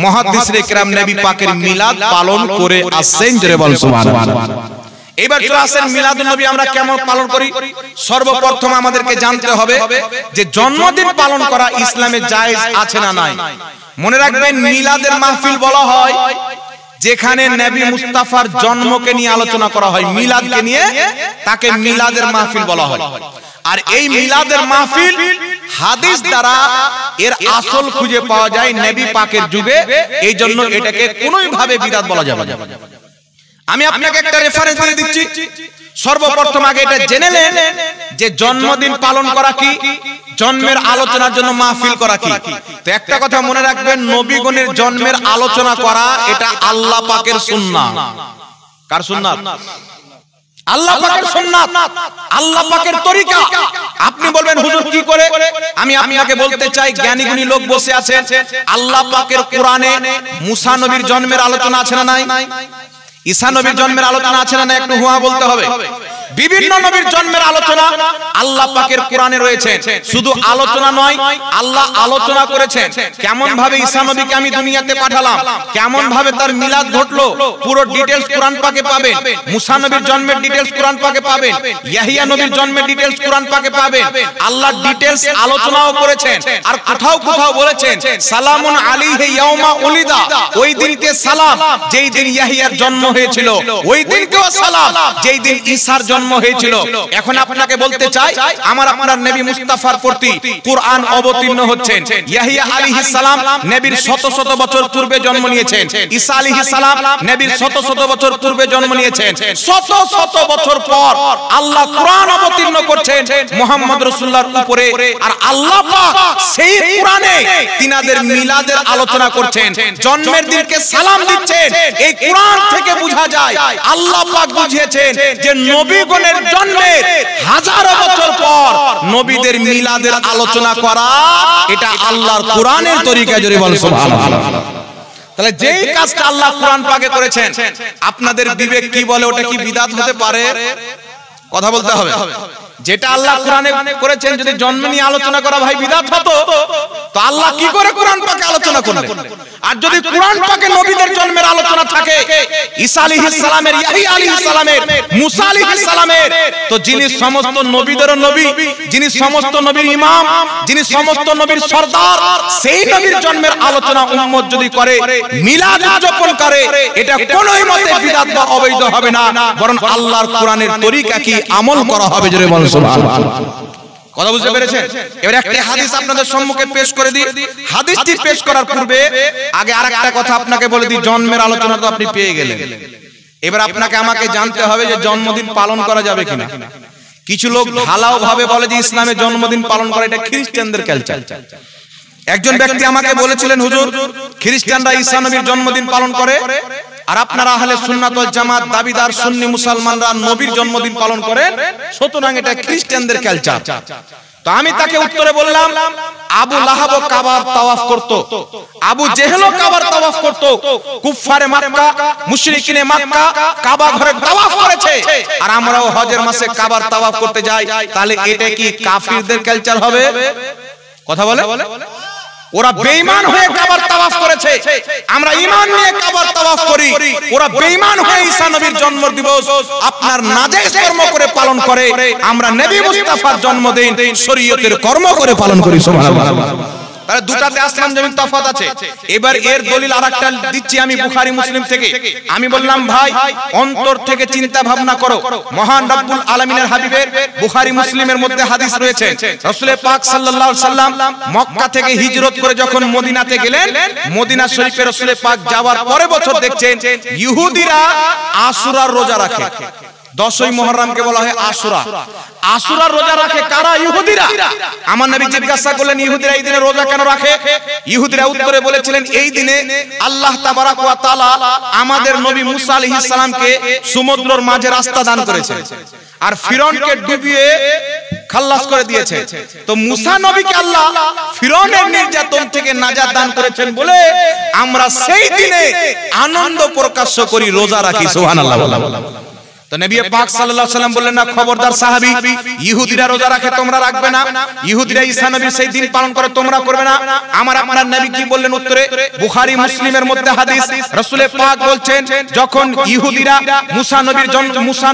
Speaker 1: মুহাদ্দিসিনে কেরাম নবী পাকের মিলাদ পালন করে আসছেন। জোরে বল সুবহানাল্লাহ। এবার চলে আসেন মিলাদুন নবী আমরা কেমন পালন করি। সর্বপ্রথম আমাদেরকে জানতে হবে যে জন্মদিন পালন করা ইসলামে জায়েজ আছে না নাই। মনে রাখবেন মিলাদের মাহফিল বলা হয় যেখানে নবী মুস্তাফার জন্মকে নিয়ে আলোচনা করা হয়, মিলাদকে নিয়ে, তাকে মিলাদের মাহফিল বলা হয়। আর এই মিলাদের মাহফিল হাদিস দ্বারা এর আসল খুঁজে পাওয়া যায় নবী পাকের যুগে, এই জন্য এটাকে কোনোই ভাবে বিদআত বলা যাবে না। আমি আপনাকে একটা রেফারেন্স দিয়ে দিচ্ছি। সর্বপ্রথম আগে এটা জেনে নেন যে জন্মদিন পালন করা কি, জন্মের আলোচনার জন্য মাহফিল করা কি। তো একটা কথা মনে রাখবেন, নবীগণের জন্মের আলোচনা করা এটা আল্লাহ পাকের সুন্নাত। কার সুন্নাত? আল্লাহ পাকের সুন্নাত, আল্লাহ পাকের তরিকা। আপনি বলবেন হুজুর কি করে? আমি আপনাকে বলতে চাই, জ্ঞানী গুণী লোক বসে আছেন, আল্লাহ পাকের কোরআনে মুসা নবীর জন্মের আলোচনা আছে না নাই? ঈসা নবীর জন্মের আলোচনা আছে না নাই? একটু হুয়া বলতে হবে। বিভিন্ন নবীর জন্মের আলোচনা আল্লাহ পাকের কোরআনে রয়েছে। শুধু আলোচনা নয়, আল্লাহ আলোচনা করেছেন কেমন ভাবে ঈসা নবীকে আমি দুনিয়াতে পাঠালাম, কেমন ভাবে তার মিলাদ ঘটলো, পুরো ডিটেইলস কোরআন পাকে পাবেন। মুসা নবীর জন্মের ডিটেইলস কোরআন পাকে পাবেন। ইয়াহিয়া নবীর জন্মের ডিটেইলস কোরআন পাকে পাবেন। আল্লাহ ডিটেইলস আলোচনাও করেছেন। আর কোথাও কোথাও বলেছেন সালামুন আলাইহি ইয়াউমা উলিদা, ওই দিনকে সালাম যেই দিন ইয়াহিয়ার জন্ম হয়েছিল, ওই দিনকেও সালাম যেই দিন ঈসার জন্ম হয়েছিল। এখন আপনাকে বলতে চাই, আমার আপনার নবী মুস্তাফার প্রতি কুরআন অবতীর্ণ হচ্ছেন। ইয়াহিয়া আলাইহিস সালাম নবীর শত শত বছর পূর্বে জন্ম নিয়েছেন। ঈসা আলাইহিস সালাম নবীর শত শত বছর পূর্বে জন্ম নিয়েছেন। শত শত বছর পর আল্লাহ কুরআন অবতীর্ণ করছেন মুহাম্মদ রাসূলুল্লাহর উপরে। আর আল্লাহ পাক সেই কুরআনে তিনাদের মিলাদের আলোচনা করছেন, জন্মের দিনকে সালাম দিচ্ছেন। এই কুরআন থেকে বোঝা যায় আল্লাহ পাক বুঝিয়েছেন যে নবীগণের জন্মের হাজারো বছর পর নবীদের মিলাদের আলোচনা করা এটা আল্লাহর কোরআনের তরিকা। জোরে বল সুবহানাল্লাহ। তাহলে যেই কাজটা আল্লাহ কোরআন পাকে করেছেন, আপনাদের বিবেক কি বলে ওটা কি বিদআত হতে পারে? কথা বলতে হবে। যেটা আল্লাহ কোরআনে করেছেন যদি জন্ম নিয়ে আলোচনা করা ভাই বিদআত হতো, তো আল্লাহ কি করে কোরআন পাকে আলোচনা করলেন? আর যদি কোরআন পাকে নবীদের জন্মের আলোচনা থাকে, ঈসা আলাইহিস সালামের, ইয়াহিয়া আলাইহিস সালামের, মুসা আলাইহিস সালামের, তো যিনি সমস্ত নবীদের নবী, যিনি সমস্ত নবীর ইমাম, যিনি সমস্ত নবীর সরদার, সেই নবীর জন্মের আলোচনা উম্মত যদি করে, মিলাদ উদযাপন করে, এটা কোনোই মতে বিদআত বা অবৈধ হবে না, বরং আল্লাহর কোরআনের তরিকা কি আমল করা হবে। জোরে বল সুবহানাল্লাহ। কথা বুঝতে পেরেছেন? এবার একটা হাদিস আপনাদের সম্মুখে পেশ করে দিই। হাদিসটি পেশ করার পূর্বে আগে আরেকটা কথা আপনাকে বলে দিই। জন্মের আলোচনা তো আপনি পেয়ে গেলেন, এবার আপনাকে আমাকে জানতে হবে যে জন্মদিন পালন করা যাবে কিনা। কিছু লোক ঢালাও ভাবে বলে যে ইসলামের জন্মদিন পালন করে এটা খ্রিস্টানদের কালচার। একজন ব্যক্তি আমাকে বলেছিলেন, হুজুর খ্রিস্টানরা ঈসা নবীর জন্মদিন পালন করে আর আপনারা আহলে সুন্নাত ওয়াল জামাত দাবিদার সুন্নি মুসলমানরা নবীর জন্মদিন পালন করেন, সুতরাং এটা খ্রিস্টানদের কালচার। তো আমি তাকে উত্তরে বললাম, আবু লাহাব কাবার তাওয়াফ করত, আবু জেহেল কাবার তাওয়াফ করত, কুফারে মক্কা মুশরিকিনে মক্কা কাবা ঘরে তাওয়াফ করেছে, আর আমরাও হজের মাসে কাবার তাওয়াফ করতে যাই, তাহলে এটা কি কাফিরদের কালচার হবে? কথা বলে ওরা বেঈমান হয়ে কাবার তাওয়াফ করেছে, আমরা ঈমান নিয়ে কাবার তাওয়াফ করি। ওরা বেঈমান হয়ে ঈসা নবীর জন্ম দিবস আপনার নাজায়েজ কর্ম করে পালন করে, আমরা নবী মুস্তাফার জন্মদিন শরীয়তের কর্ম করে পালন করি। সুবহানাল্লাহ। তাহলে দুটাতে আসমান জমিন তফাৎ আছে। এবার এর দলিল আরেকটা দিচ্ছি আমি বুখারী মুসলিম থেকে। আমি বললাম, ভাই অন্তর থেকে চিন্তা ভাবনা করো, মহান রব্বুল আলামিনের হাবিবের বুখারী মুসলিমের মধ্যে হাদিস রয়েছে, রাসূল পাক সাল্লাল্লাহু আলাইহি সাল্লাম মক্কা থেকে হিজরত করে যখন মদিনাতে গেলেন, মদিনা শরীফে রাসূল পাক যাওয়ার পরে বছর দেখছেন ইহুদিরা আশুরার রোজা রাখে। 10ই মুহররমকে বলা হয় আশুরা। আশুরার রোজা রাখে কারা? ইহুদিরা। আমার নবী জিজ্ঞাসা করলেন, ইহুদিরা এই দিনে রোজা কেন রাখে? ইহুদিরা উত্তরে বলেছিলেন, এই দিনে আল্লাহ তাবারাক ওয়া তাআলা আমাদের নবী মুসা আলাইহিস সালামকে সমুদ্রের মাঝে রাস্তা দান করেছেন আর ফিরআউনকে ডুবিয়ে খালাস করে দিয়েছে। তো মুসা নবীকে আল্লাহ ফিরআউনের নির্যাতন থেকে নাজাত দান করেছেন বলে আমরা সেই দিনে আনন্দ প্রকাশ করি, রোজা রাখি। সুবহানাল্লাহ। তো নবী পাক সাল্লাল্লাহু আলাইহি ওয়াসাল্লাম বললেন, না খবরদার সাহাবী, ইহুদিরা রোজা রাখে তোমরা রাখবে না, ইহুদিরা ঈসা নবীর সেই দিন পালন করে তোমরা করবে না। আমার আপনার নবী কি বললেন উত্তরে? বুখারী মুসলিমের মধ্যে হাদিস, রাসূল পাক বলছেন, যখন ইহুদিরা মুসা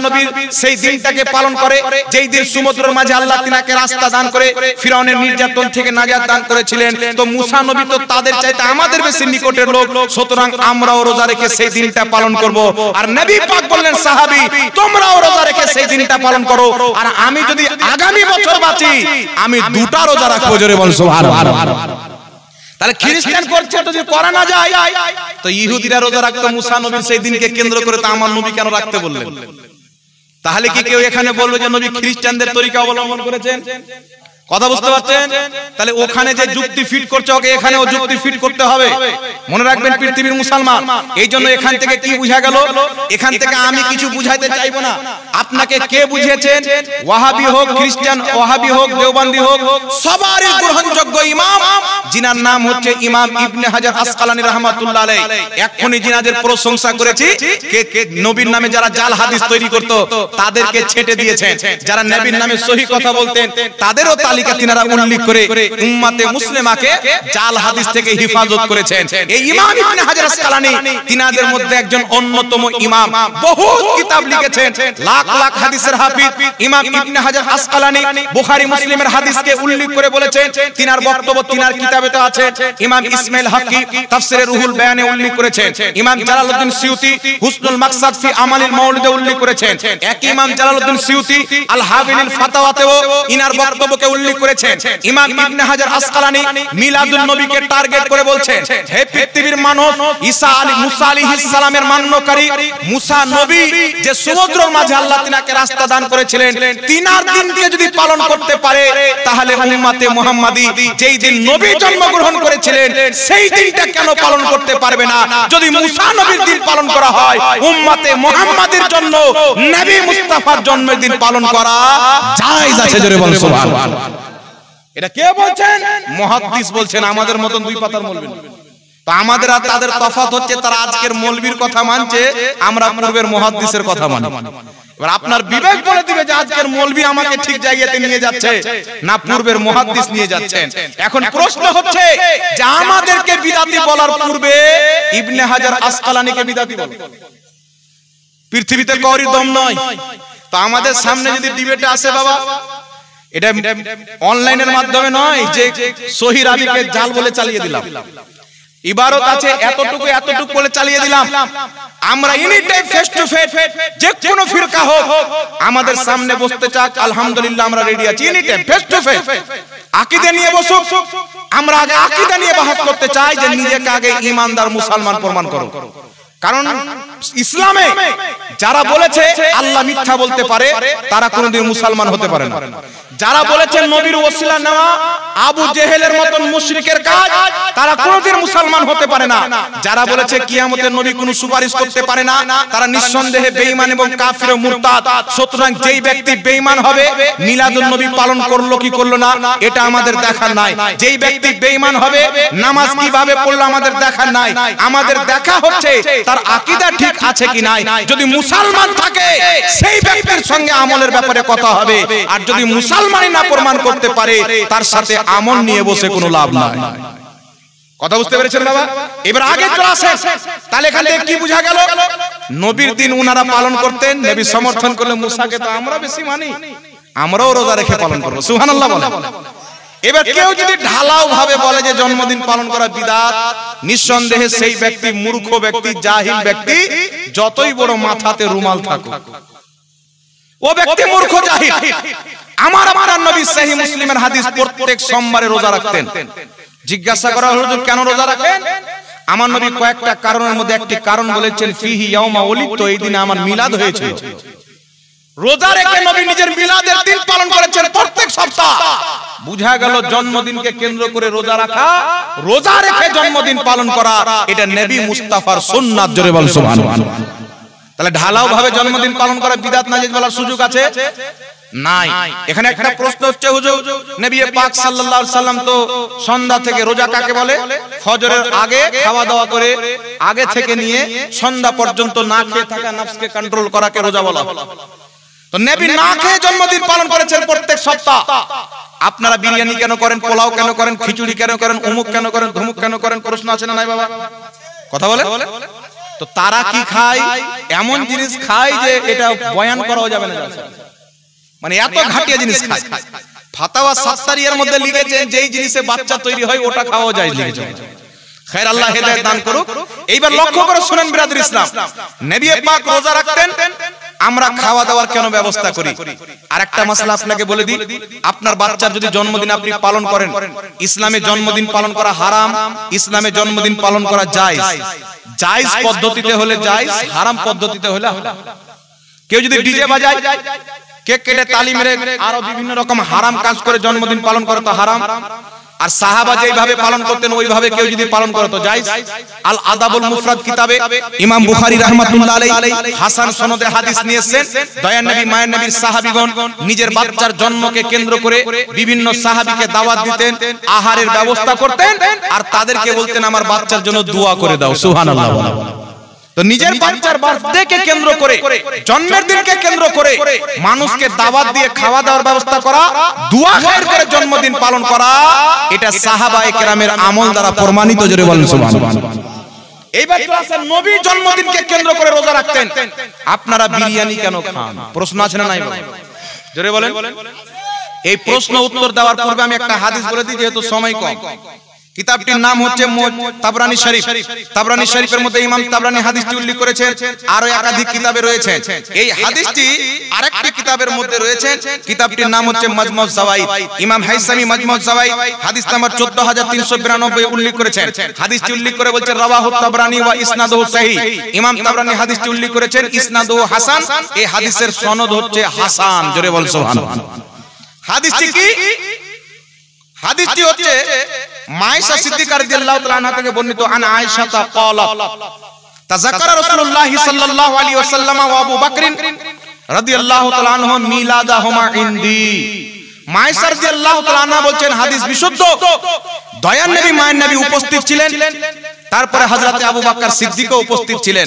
Speaker 1: নবীর সেই দিনটাকে পালন করে, যেই দিন সমুদ্রের মাঝে আল্লাহ তিনাকে রাস্তা দান করে ফিরআউনের নির্যাতন থেকে নাজাত দান করেছিলেন, তো মুসা নবী তো তাদের চাইতে আমাদের বেশি নিকটের লোক, সুতরাং আমরাও রোজা রেখে সেই দিনটা পালন করব। আর নবী পাক বললেন, সাহাবী তোমরাও রোজা রেখে সেই দিনটা পালন করো, আর আমি যদি আগামী বছর বাঁচি আমি দুটো রোজা রাখবো। জোরে বল সুবহানাল্লাহ। তাহলে খ্রিস্টান করছে যদি করা না যায়, তো ইহুদিরা রোজা রাখতো মুসা নবীর সেই দিনকে কেন্দ্র করে, তা আমার নবী কেন রাখতে বললেন? তাহলে কি কেউ এখানে বলবে যে নবী খ্রিস্টানদের তরিকা অবলম্বন করেছেন? কথা বুঝতে পারছেন? তাহলে ওখানে যে যুক্তি ফিট করছে ওকে এখানেও যুক্তি ফিট করতে হবে। মনে রাখবেন পৃথিবীর মুসলমান, এই জন্য এখান থেকে কি বুঝা গেল? এখান থেকে আমি কিছু বুঝাইতে চাইবো না, আপনাকে কে বুঝিয়েছেন, ওয়াহাবি হোক, খ্রিস্টান ওয়াহাবি হোক, দেওবন্দি হোক, সবারই গ্রহণযোগ্য ইমাম, যিনার নাম হচ্ছে ইমাম ইবনে হাজার আসকালানী রাহমাতুল্লাহ আলাইহি। এক্ষুনি যিনাদের প্রশংসা করেছি, কে নবীর নামে যারা জাল হাদিস তৈরি করত তাদেরকে ছেটে দিয়েছেন, যারা নবীর নামে সহি কথা বলতেন তাদেরও তালিকা তিনারা উল্লেখ করে উম্মতে মুসলিমাকে জাল হাদিস থেকে হেফাজত করেছেন। এই ইমাম ইবনে হাজার আসকালানী তিনাদের মধ্যে একজন অন্যতম ইমাম, বহুত কিতাব লিখেছেন, লাখ লাখ হাদিসের হাফিজ ইমাম ইবনে হাজার আসকালানী বুখারী মুসলিমের হাদিসকে উল্লেখ করে বলেছেন। তিনার বক্তব্য তিনার কিতাবে তো আছে। ইমাম ইসমাইল হাক্কি তাফসিরে রুহুল বায়ানে উল্লেখ করেছেন। ইমাম জালালউদ্দিন সিয়ুতি হুসনুল মাকসাদ ফি আমালিল মাউলিদে উল্লেখ করেছেন। একই ইমাম জালালউদ্দিন সিয়ুতি আল হাবিলিল ফাতাওয়াতেও ইনার বক্তব্যকে উল্লেখ করেছেন। ইমাম ইবনে হাজার আসকালানী মিলাদুন নবীকে টার্গেট করে বলছেন, হে পৃথিবীর মানুষ, মুসা আলাইহিস সালামের মান্যকারী মুসা নবী যে সমুদ্রের মাঝে আল্লাহ তিনাকে রাস্তা দান করেছিলেন, তিনার দিনকে যদি পালন করতে পারে তাহলে উম্মতে মুহাম্মাদি যেই দিন নবী জন্মগ্রহণ করেছিলেন সেই দিনটা কেন পালন করতে পারবে না? যদি মুসা নবীর দিন পালন করা হয়, উম্মতে মুহাম্মাদের জন্য নবী মুস্তাফার জন্মের দিন পালন করা জায়েজ আছে। জোরে বল সুবহানাল্লাহ। এটা কে বলছেন? মুহাদ্দিস বলছেন, আমাদের মতন দুই পাতার মৌলবি। তো আমাদের আর তাদের তফাৎ হচ্ছে, তারা আজকের মৌলবীর কথা মানছে, আমরা পূর্বের মুহাদ্দিসের কথা মানি। এবার আপনার বিবেক বলে দিবে যে আজকের মৌলবি আমাকে ঠিক জায়গাতে নিয়ে যাচ্ছে না পূর্বের মুহাদ্দিস নিয়ে যাচ্ছেন। এখন প্রশ্ন হচ্ছে যে আমাদেরকে বিদাতি বলার পূর্বে ইবনে হাজার আসকালানীকে বিদাতি বলে পৃথিবীতে কারোর দম নয়। তো আমাদের সামনে যদি ডিবেটে আসে, বাবা এটা অনলাইনের মাধ্যমে নয় যে সহি রাবিকে জাল বলে চালিয়ে দিলাম, ইবারত আছে এতটুকু এতটুকু বলে চালিয়ে দিলাম। আমরা any time face to face, যে কোনো ফিরকা হোক আমাদের সামনে বসতে চাক, আলহামদুলিল্লাহ আমরা রেডি আছি। Any time face to face আকীদা নিয়ে বসুক, আমরা আগে আকীদা নিয়ে বাহাস করতে চাই যে নিজেকে আগে ঈমানদার মুসলমান প্রমাণ করো। কারণ ইসলামে যারা বলেছে আল্লাহ মিথ্যা বলতে পারে তারা কোনোদিন মুসলমান হতে পারে না। যারা বলেছেন নবীর ওসিলা নেওয়া আবু জেহেলের মতন মুশরিকের কাজ, তারা কোনোদিন মুসলমান হতে পারে না। যারা বলেছে কিয়ামতের নবী কোনো সুপারিশ করতে পারে না, তারা নিঃসন্দেহে বেঈমান এবং কাফির ও মুরতাদ। সুতরাং যেই ব্যক্তি বেঈমান হবে, মিলাদুন নবী পালন করলো কি করলো না এটা আমাদের দেখার নাই। যেই ব্যক্তি বেঈমান হবে, নামাজ কিভাবে পড়লো আমাদের দেখার নাই। আমাদের দেখা হচ্ছে তার আকীদা ঠিক আছে কি নাই। যদি মুসলমান থাকে সেই ব্যক্তির সঙ্গে আমলের ব্যাপারে কথা হবে, আর যদি মুসলমানই না প্রমাণ করতে পারে তার সাথে আমল নিয়ে বসে কোনো লাভ নাই। কথা বুঝতে পেরেছেন বাবা? এবার আগে চলে আসেন, তাহলে এখানে কি বোঝা গেল? নবীর দিন উনারা পালন করতেন, নবী সমর্থন করলে মুসাকে তো আমরা বেশি মানি, আমরাও রোজা রেখে পালন করব। সুবহানাল্লাহ বলে। এবার কেউ যদি ঢালাও ভাবে বলে যে জন্মদিন পালন করা বিদআত, নিঃসন্দেহে সেই ব্যক্তি মূর্খ ব্যক্তি, জাহিল ব্যক্তি, যতই বড় মাথাতে রুমাল থাকুক, ও ব্যক্তি মূর্খ জাহিল। আমার আপনার নবী সহিহ মুসলিমের হাদিস প্রত্যেক সোমবারে রোজা রাখতেন। জিজ্ঞাসা করা হলো যে কেন রোজা রাখেন? আমার নবী কয়েকটা কারণের মধ্যে একটি কারণ বলেছেন, ফিহি ইয়াউমা ওলিদতু, এই দিনে আমার মিলাদ হয়েছিল। রোজা রেখে নবী নিজের মিলাদের দিন পালন করেছেন প্রত্যেক সপ্তাহ। বুঝা গেল জন্মদিনকে কেন্দ্র করে রোজা রাখা, রোজা রেখে জন্মদিন পালন করা, এটা নবী মুস্তাফার সুন্নাত। জোরে বল সুবহানাল্লাহ। তাহলে ঢালাও ভাবে জন্মদিন পালন করা বিদআত নাজিজ বলার সুযোগ আছে নাই। এখানে একটা প্রশ্ন হচ্ছে, হুজুর নবী পাক সাল্লাল্লাহু আলাইহি সাল্লাম তো সন্ধ্যা থেকে, রোজা কাকে বলে? ফজরের আগে খাওয়া দাওয়া করে আগে থেকে নিয়ে সন্ধ্যা পর্যন্ত না খেয়ে থাকা, নফসকে কন্ট্রোল করাকে রোজা বলা। তো নবী না খেয়ে জন্মদিন পালন করেছেন প্রত্যেক সপ্তাহ। আপনারা বিরিয়ানি কেন করেন, পোলাও কেন করেন, খিচুড়ি কেন করেন, অমুক কেন করেন, ধমুক কেন করেন? প্রশ্ন আছে না নাই বাবা? কথা বলে। তো তারা কি খায়? এমন জিনিস খায় যে এটা বয়ান করাও যাবে না, মানে এত ঘাটিয়া জিনিস খায়। ফাতাওয়া সাত্তারিয়ার মধ্যে লিখেছেন যেই জিনিসে বাচ্চা তৈরি হয় ওটা খাওয়া যায় লিখেছেন। খায়র, আল্লাহ হেদায়েত দান করুক। এইবার লক্ষ্য করে শুনেন বিরাদর ইসলাম, নবী পাক রোজা রাখতেন, আমরা খাওয়া দাওয়ার কেন ব্যবস্থা করি? আরেকটা মাসলা আপনাকে বলে দিই, আপনার বাচ্চার যদি জন্মদিন আপনি পালন করেন, ইসলামে জন্মদিন পালন করা হারাম, ইসলামে জন্মদিন পালন করা জায়েজ। জায়েজ পদ্ধতিতে হলে জায়েজ, হারাম পদ্ধতিতে হলে হারাম। কেউ যদি ডিজে বাজায়, কেক কেটে, তালি মেরে আরো বিভিন্ন রকম হারাম কাজ করে জন্মদিন পালন করে তো হারাম। আর সাহাবা যেভাবে পালন করতেন ওইভাবে কেউ যদি পালন করে তো জায়েজ। আল আদাবুল মুফরাদ কিতাবে ইমাম বুখারী রাহমাতুল্লাহ আলাইহি হাসান সনদে হাদিস নিয়েছেন, দয়ার নবী মায়ের নবীর সাহাবীগণ নিজের বাচ্চার জন্মকে কেন্দ্র করে বিভিন্ন সাহাবীকে দাওয়াত দিতেন, আহারের ব্যবস্থা করতেন, আর তাদেরকে বলতেন আমার বাচ্চার জন্য দোয়া করে দাও। সুবহানাল্লাহ। তো নিজের বাচ্চার বার্থডেকে কেন্দ্র করে, জন্মের দিনকে কেন্দ্র করে মানুষকে দাওয়াত দিয়ে খাওয়া দাওয়ার ব্যবস্থা করা, দোয়া খায়ের করে জন্মদিন পালন করা, এটা সাহাবায়ে কেরামের আমল দ্বারা প্রমাণিত। জোরে বলেন সুবহানাল্লাহ। এইবার ক্লাসে নবী জন্মদিনকে কেন্দ্র করে রোজা রাখতেন, আপনারা বিরিয়ানি কেন খান? প্রশ্ন আছে না নাই? জোরে বলেন। এই প্রশ্ন উত্তর দেওয়ার পূর্বে আমি একটা হাদিস বলে দিই, যেহেতু সময় কম। কিতাবটির নাম হচ্ছে তাবরানী শরীফ। তাবরানী শরীফের মধ্যে ইমাম তাবরানী হাদিসটি উল্লেখ করেছেন, আরো একাধিক কিতাবে রয়েছে। এই হাদিসটি আরেকটি কিতাবের মধ্যে রয়েছে, কিতাবটির নাম হচ্ছে মাজমুজ যাওয়াইদ। ইমাম হাইসামি মাজমুজ যাওয়াইদ হাদিস নাম্বার 14392 উল্লেখ করেছেন। হাদিসটি উল্লেখ করে বলছেন রাওয়াহু তাবরানী ওয়া ইসনাদুহু সহিহ। ইমাম তাবরানী হাদিসটি উল্লেখ করেছেন ইসনাদুহু হাসান, এই হাদিসের সনদ হচ্ছে হাসান। জোরে বল সুবহানাল্লাহ। হাদিসটি কি? হাদিসটি হচ্ছে মায়েশা সিদ্দিকা রাদিয়াল্লাহু তাআলা আনহা থেকে বর্ণিত, আন আয়েশা ক্বালাত তাযাক্কারা রাসূলুল্লাহ সাল্লাল্লাহু আলাইহি ওয়াসাল্লাম ওয়া আবু বকর রাদিয়াল্লাহু তাআলা আনহু মিলাদাহুমা ইনদি। মায়েশা রাদিয়াল্লাহু তাআলা আনহা বলছেন, হাদিস বিশুদ্ধ, দয়ার নবী মায়ের নবী উপস্থিত ছিলেন, তারপরে হযরতে আবু বকর সিদ্দিকও উপস্থিত ছিলেন।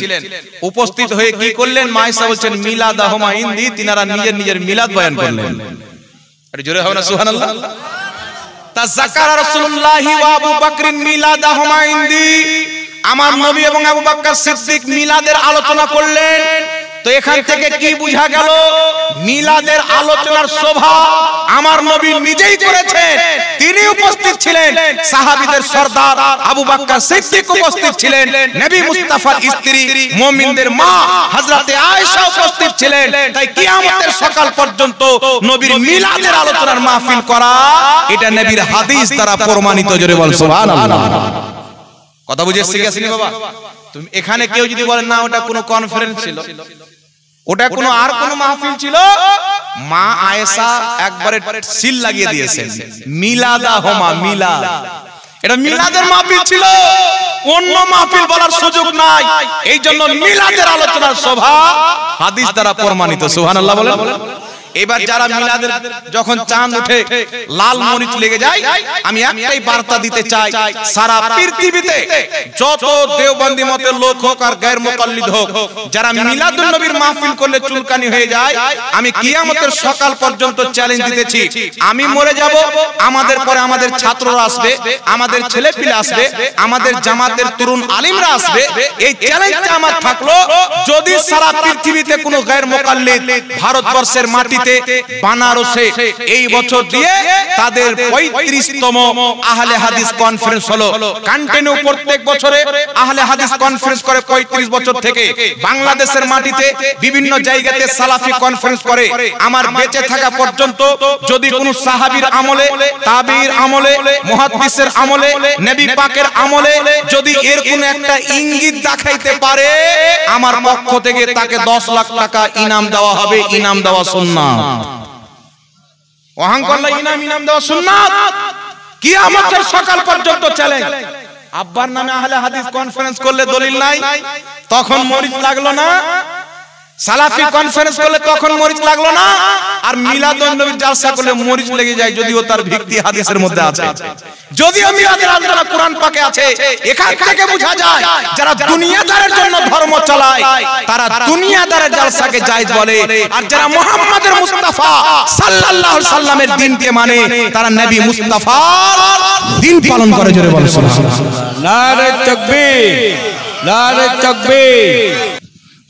Speaker 1: উপস্থিত হয়ে কি করলেন? মায়েশা বলছেন মিলাদাহুমা ইনদি, তিনারা নিজের নিজের মিলাদ বয়ান করলেন। আরে জোরে হবে না সুবহানাল্লাহ। তাযাক্কারা রাসূলুল্লাহ ওয়া আবু বকর মিলাদাহুমা ইনদি, আমার নবী এবং আবু বকর সিদ্দিক মিলাদের আলোচনা করলেন। তো এখান থেকে কি বোঝা গেল? মিলাদের আলোচনার শোভা আমার নবী নিজেই করেছেন, তিনি উপস্থিত ছিলেন। সাহাবীদের সরদার আবু বকর সিদ্দিক উপস্থিত ছিলেন। নবী মুস্তাফার স্ত্রী মুমিনদের মা হযরতে আয়েশা উপস্থিত ছিলেন। তাই কিয়ামতের সকাল পর্যন্ত নবীর মিলাদের আলোচনার মাহফিল করা, এটা নবীর হাদিস দ্বারা প্রমাণিত। জোরে বল সুবহানাল্লাহ। কথা বুঝে এসে গেছিনি বাবা? তুমি এখানে কেউ যদি বলেন না ওটা কোনো কনফারেন্স ছিল, ওটা কোনো আর কোনো মাহফিল ছিল, মা আয়েশা একবারে সিল লাগিয়ে দিয়েছেন মিলাদা হোমা মিলাদ, এটা মিলাদের মাহফিল ছিল, অন্য মাহফিল বলার সুযোগ নাই। এই জন্য মিলাদের আলোচনার সভা হাদিস দ্বারা প্রমাণিত। সুবহানাল্লাহ বলেন। এবার যারা মিলাদের যখন চাঁদ ওঠে লাল মরিচ লেগে যায়, আমি একটাই বার্তা দিতে চাই, সারা পৃথিবীতে যত দেওবন্দি মতের লোক হোক আর গায়র মুকাল্লিদ হোক, যারা মিলাদুন নবীর মাহফিল করলে চুলকানি হয়ে যায়, আমি কিয়ামতের সকাল পর্যন্ত চ্যালেঞ্জ দিতেছি, আমি মরে যাব, আমাদের পরে আমাদের ছাত্ররা আসবে, আমাদের ছেলেপিলে আসবে, আমাদের জামাতের তরুণ আলিমরা আসবে, এই চ্যালেঞ্জটা আমার থাকলো, যদি সারা পৃথিবীতে কোনো গায়র মুকাল্লিদ ভারতবর্ষের মাটি বানারসে এই বছর দিয়ে তাদের 35তম আহলে হাদিস কনফারেন্স হলো, কন্টিনিউ প্রত্যেক বছরে আহলে হাদিস কনফারেন্স করে 35 বছর থেকে বাংলাদেশের মাটিতে বিভিন্ন জায়গাতে সালাফি কনফারেন্স করে। আমার বেঁচে থাকা পর্যন্ত যদি কোনো সাহাবীর আমলে, তাবিঈর আমলে, মুহাদ্দিসের আমলে, নবী পাকের আমলে যদি এর কোনো একটা ইঙ্গিত দেখাইতে পারে, আমার পক্ষ থেকে তাকে 10 লাখ টাকা ইনাম দেওয়া হবে। ইনাম দেওয়া সুন্নাত, অহংকার ইনাম দেওয়া সুন্নাত, কিয়ামতের সকাল পর্যন্ত চ্যালেঞ্জ। আব্বার নামে আহলে হাদিস কনফারেন্স করলে দলিল নাই, তখন মরিচ লাগলো না, সালাফি কনফারেন্স করলে তখন মরিচ লাগলো না, আর মিলাদুন নবীর জালসা করলে মরিচ লেগে যায়, যদিও তার ভিত্তি হাদিসের মধ্যে আছে, যদিও মিলাদের আলোচনা কোরআন পাকে আছে। এখান থেকে বোঝা যায় যারা দুনিয়াদারের জন্য ধর্ম চালায় তারা দুনিয়াদারের জালসাকে জায়েজ বলে, আর যারা মুহাম্মদের মুস্তাফা সাল্লাল্লাহু আলাইহি সাল্লামের দ্বীনকে মানে তারা নবী মুস্তাফার দ্বীন পালন করে। জোরে বলেন সুবহানাল্লাহ।
Speaker 2: নারে তাকবীর, নারে তাকবীর।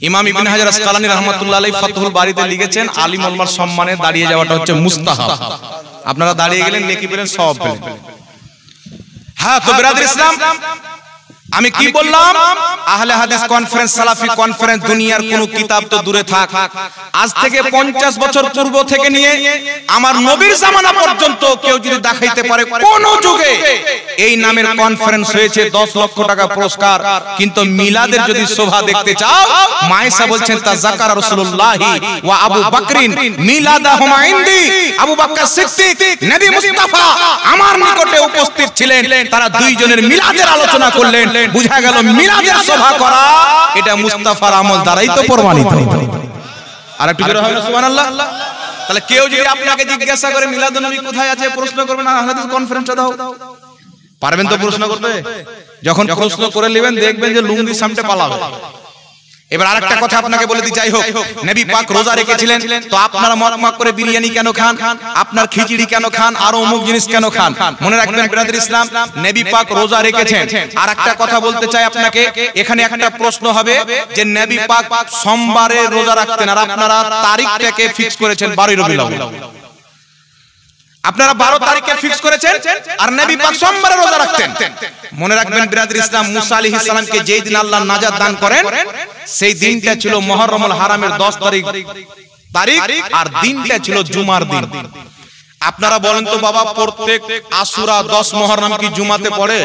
Speaker 1: ইমাম ইবনে হাজার আসকালানী রাহমাতুল্লাহ আলাইহি ফাতহুল বারীতে লিখেছেন, আলিম ওলামার সম্মানে দাঁড়িয়ে যাওয়াটা হচ্ছে মুস্তাহাব। আপনারা দাঁড়িয়ে গেলেন, নেকি পেলেন, সওয়াব পেলেন। হ্যাঁ, তো বিরাদর ইসলাম, আমি কি বললাম? আহলে হাদিস কনফারেন্স, সালাফি কনফারেন্স, দুনিয়ার কোন কিতাব তো দূরে থাক, আজ থেকে 50 বছর পূর্ব থেকে নিয়ে আমার নবীর জামানা পর্যন্ত কেউ যদি দেখাইতে পারে কোন যুগে এই নামের কনফারেন্স হয়েছে, 10 লক্ষ টাকা পুরস্কার। কিন্তু মিলাদের যদি শোভা দেখতে চাও, মায়েশা বলছেন তাযাক্কারা রাসূলুল্লাহি ওয়া আবু বকরিন মিলাদাহুমা ইনদি, আবু বকর সিদ্দিক নবী মুস্তাফা আমার নিকটে উপস্থিত ছিলেন, তারা দুইজনের মিলাদের আলোচনা করলেন। বুঝা গেল মিলাদের শোভা করা এটা মুস্তাফার আমল দ্বারাই তো প্রমাণিত। আর একটু জোরে হবে সুবহানাল্লাহ। তাহলে কেউ যদি আপনাকে জিজ্ঞাসা করে মিলাদুন নবী কোথায় আছে, প্রশ্ন করবেন আহলে হাদিস কনফারেন্সে দাও, পারবেন তো প্রশ্ন করতে? যখন প্রশ্ন করে নেবেন দেখবেন যে লুঙ্গি সামনে পালাবে। এবার আরেকটা কথা আপনাকে বলে দিই, যাই হোক, নবী পাক রোজা রেখেছিলেন, তো আপনারা মকমক করে বিরিয়ানি কেন খান, আপনার খিচুড়ি কেন খান, আর অমুক জিনিস কেন খান? মনে রাখবেন বিরাদর ইসলাম, নবী পাক রোজা রেখেছেন। আর একটা কথা বলতে চাই আপনাকে, এখানে একটা প্রশ্ন হবে যে নবী পাক সোমবারে রোজা রাখতেন, আর আপনারা তারিখটাকে ফিক্স করেছেন 12 রবিউল আউয়াল। আপনারা 12 তারিখে ফিক্স করেছেন, আর নবী পাক সোমবারে রোজা রাখতেন। মনে রাখবেন বিরাদর ইসলাম, মুসা আলাইহিস সালামকে যেই দিন আল্লাহ নাজাত দান করেন, সেই দিনটা ছিল মুহররমুল হারামের 10 তারিখ, আর দিনটা ছিল জুমার দিন। আপনারা বলেন তো বাবা, প্রত্যেক আশুরা 10 মুহররম কি জুমাতে পড়ে?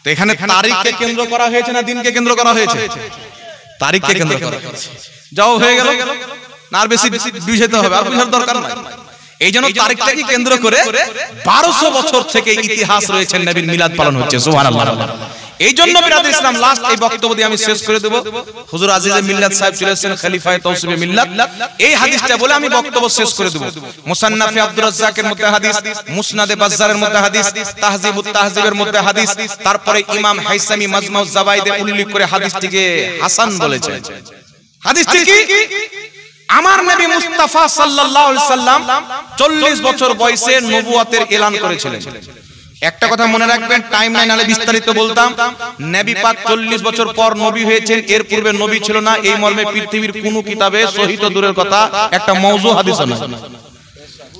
Speaker 1: তো এখানে তারিখকে কেন্দ্র করা হয়েছে না দিনকে কেন্দ্র করা হয়েছে? তারিখকে কেন্দ্র করা হয়েছে। যাও, হয়ে গেল না, আর বেশি বুঝাতে হবে, আর বুঝার দরকার নাই। এই জন্য তারিখটাকে কেন্দ্র করে 1200 বছর থেকে ইতিহাস রয়েছে, নবীর মিলাদ পালন হচ্ছে। সুবহানাল্লাহ। এই জন্য বিরাদর ইসলাম, লাস্ট এই বক্তব্য দিয়ে আমি শেষ করে দেব। হুজুর আজিজে মিল্লাত সাহেব চলে এসেছেন, খলিফায়ে তাওসিফে মিল্লাত, এই হাদিসটা বলে আমি বক্তব্য শেষ করে দেব। মুসান্নাফে আব্দুর রাজ্জাকের মধ্যে হাদিস, মুসনাদে বাজ্জারের মধ্যে হাদিস, তাহজিবুত তাহজিবের মধ্যে হাদিস, তারপরে ইমাম হাইসামি মাজমাউজ জাবাইদে উল্লেখ করে হাদিসটিকে হাসান বলেছেন। হাদিসটি কি? আমার নবী মুস্তাফা সাল্লাল্লাহু আলাইহি সাল্লাম 40 বছর বয়সে নবুয়তের এলান করেছিলেন। একটা কথা মনে রাখবেন, টাইম নাই, নালে বিস্তারিত বলতাম। নবী পাক 40 বছর পর নবী হয়েছেন, এর পূর্বে নবী ছিল না, এই মর্মে পৃথিবীর কোন কিতাবে সহিহ দূরের কথা একটা মাওযু হাদিস না।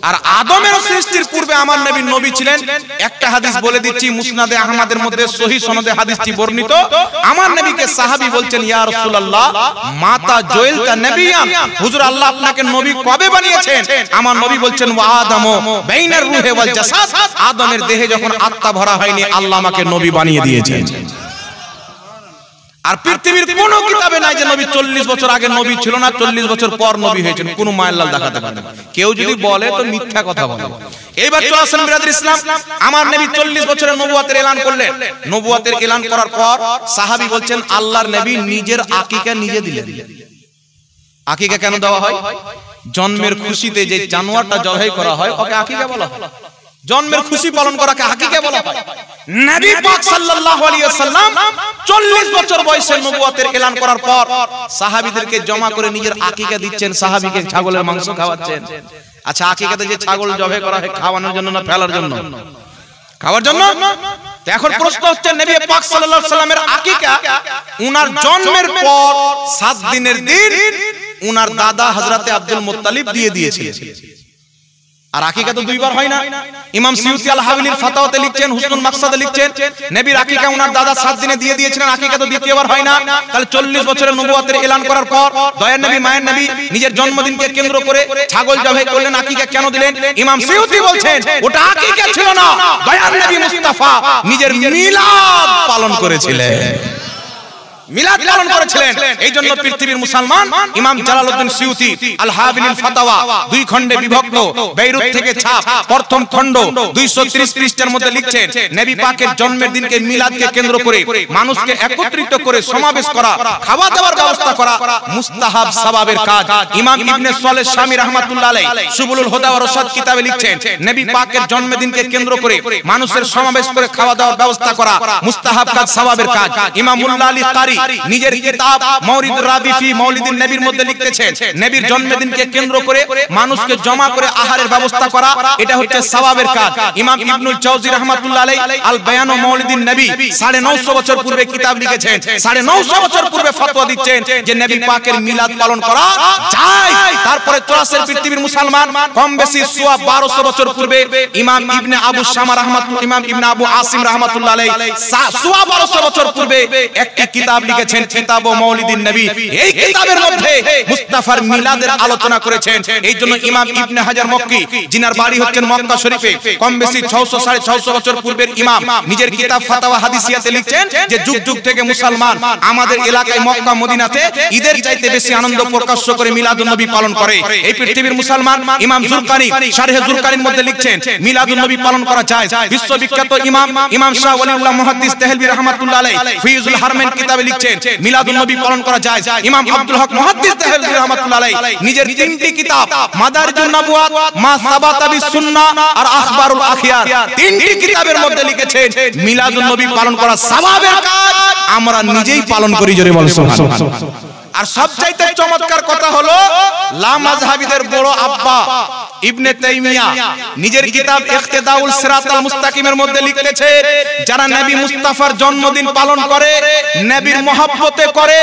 Speaker 1: আর আদমের সৃষ্টির পূর্বে আমার নবী নবী ছিলেন। একটা হাদিস বলে দিচ্ছি, মুসনাদে আহমদের মধ্যে সহিহ সনদে হাদিসটি বর্ণিত। আমার নবীকে সাহাবী বলছেন, ইয়া রাসূলুল্লাহ মাতা জুইলতা নবিয়ান, হুজুর আল্লাহ আপনাকে নবী কবে বানিয়েছেন? আমার নবী বলছেন, ওয়া আদামু বাইনার রূহি ওয়াল জাসাদ, আদমের দেহে যখন আত্মা ভরা হয়নি আল্লাহ আমাকে নবী বানিয়ে দিয়েছেন। আর পৃথিবীর কোন কিতাবে নাই যে নবী 40 বছর আগে নবী ছিল না, 40 বছর পর নবী হয়েছেন, কোন মায়াল্লাল দেখাতে পারে না। কেউ যদি বলে তো মিথ্যা কথা বলে। এইবার চলেন বিরাদর ইসলাম, আমার নবী 40 বছরের নবুয়তের এলান করলেন। নবুয়তের এলান করার পর সাহাবী বলছেন, আল্লাহর নবী নিজের আকিকা নিজে দিলেন। আকিকা কেন দেওয়া হয়? জন্মের খুশিতে যে জানোয়ারটা জবাই করা হয় ওকে আকিকা বলা হয়। জন্মের খুশি পালন করাকে আকিকা বলা হয়। নবী পাক সাল্লাল্লাহু আলাইহি ওয়াসাল্লাম 40 বছর বয়সে নবুয়তের এলান করার পর সাহাবীদেরকে জমা করে নিজের আকিকা দিচ্ছেন, সাহাবীকে ছাগলের মাংস খাওয়াচ্ছেন। আচ্ছা, আকিকাতে যে ছাগল জবাই করা হয় খাওয়ানোর জন্য না ফেলার জন্য? খাওয়ার জন্য। তো এখন প্রশ্ন হচ্ছে, নবী পাক সাল্লাল্লাহু আলাইহি ওয়াসাল্লামের আকিকা উনার জন্মের পর 7 দিনের দিন উনার দাদা হযরতে আব্দুল মুত্তালিব দিয়ে দিয়েছিলেন। আর আকিকা তো দুইবার হয় না। ইমাম সিউতি আল হাবিলির ফাতাওয়াতে লিখছেন, হুসনুল মাকসাদে লিখছেন, নবীর আকিকা উনার দাদা 7 দিনে দিয়ে দিয়েছিলেন, আকিকা তো দ্বিতীয়বার হয় না। তাহলে 40 বছরের নবুয়তের এলান করার পর দয়ার নবী মায়ের নবী নিজের জন্মদিনকে কেন্দ্র করে ছাগল জবাই করলেন, আকিকা কেন দিলেন? ইমাম সিউতি বলছেন ওটা আকিকা ছিল না, দয়ার নবী মুস্তাফা নিজের মিলাদ পালন করেছিলেন। মিলাদ পালন করেছিলেন। এইজন্য পৃথিবীর মুসলমান ইমাম জালালউদ্দিন সিউতি আল হাবিলিল ফাতাওয়া 2 খণ্ডে বিভক্ত, বেইরুত থেকে ছাপ, প্রথম খণ্ড 230 পৃষ্ঠার মধ্যে লিখছেন, নবী পাকের জন্মের দিনকে মিলাদকে কেন্দ্র করে মানুষকে একত্রিত করে সমাবেশ করা, খাওয়া দাওয়ার ব্যবস্থা করা মুস্তাহাব সওয়াবের কাজ। ইমাম ইবনে সালেহ শামী রাহমাতুল্লাহ আলাইহি সুবুলুল হুদা ওয়া রশাদ কিতাবে লিখছেন, নবী পাকের জন্মদিনকে কেন্দ্র করে মানুষের সমাবেশ করে খাওয়া দাওয়ার ব্যবস্থা করা মুস্তাহাব কাজ, সওয়াবের কাজ। ইমাম মুল্লা আলী কারি নিজের কিতাব মাওলিদ রাবি ফি মাওলিদিন নবীর মধ্যে লিখতেছেন, নবীর জন্মদিনকে কেন্দ্র করে মানুষকে জমা করে আহারের ব্যবস্থা করা এটা হচ্ছে সওয়াবের কাজ। ইমাম ইবনুল জাওজি রাহমাতুল্লাহ আলাইহি আল বায়ান ও মাওলিদিন নবী 950 বছর পূর্বে কিতাব লিখেছেন, 950 বছর পূর্বে ফতোয়া দিচ্ছেন যে নবী পাকের মিলাদ পালন করা যায়। তারপরে 84 পৃথিবীর মুসলমান কম বেশি 1200 বছর পূর্বে ইমাম ইবনে আবু শামা রাহমাতুল্লাহ, ইমাম ইবনে আবু আসিম রাহমাতুল্লাহ আলাইহি 1200 বছর পূর্বে একটি কিতাব লিখেছেন, কিতাব মাওলিদিন নবী। এই কিতাবের মধ্যে মুস্তাফার মিলাদের আলোচনা করেছেন। এইজন্য ইমাম ইবনে হাজার মক্কি, জিনার বাড়ি হচ্ছেন মক্কা শরীফে, কম বেশি 600 650 বছর পূর্বের ইমাম নিজের কিতাব ফাতাওয়া হাদিসিয়াতে লিখছেন যে যুগ যুগ থেকে মুসলমান আমাদের এলাকায় মক্কা মদিনাতে ঈদের চাইতে বেশি আনন্দ প্রকাশ করে মিলাদুন নবী পালন করে। এই পৃথিবীর মুসলমান ইমাম জুরকানি শারহে জুরকানির মধ্যে লিখছেন মিলাদুন নবী পালন করা যায়। বিশ্ববিখ্যাত ইমাম শাহ ওয়ালিউল্লাহ মুহাদ্দিস তেহলভী রাহমাতুল্লাহ আলাইহি ফিউজুল হারমাইন কিতাবে লিখছেন মিলাদুন নবী পালন করা যায়। ইমাম আব্দুল হক মুহাদ্দিস তেহলভী রাহমাতুল্লাহ আলাইহি নিজের 3টি কিতাব মাদারিজুন নবুওয়াত, মা সাবাতা বিস সুন্নাহ আর আখবারুল আখিয়ার 3টি কিতাবের মধ্যে লিখেছেন মিলাদুন নবী পালন করা সওয়াবের কাজ, আমরা নিজেই পালন করি। জোরে বল সুবহানাল্লাহ। আর সবচাইতে চমৎকার কথা হলো লা মাযহাবিদের বড় আব্বা ইবনে তাইমিয়া নিজের কিতাব ইখতিদাউল সিরাতাল মুস্তাকিমের মধ্যে লিখেছে, যারা নবী মুস্তাফার জন্মদিন পালন করে, নবীর মহব্বতে করে,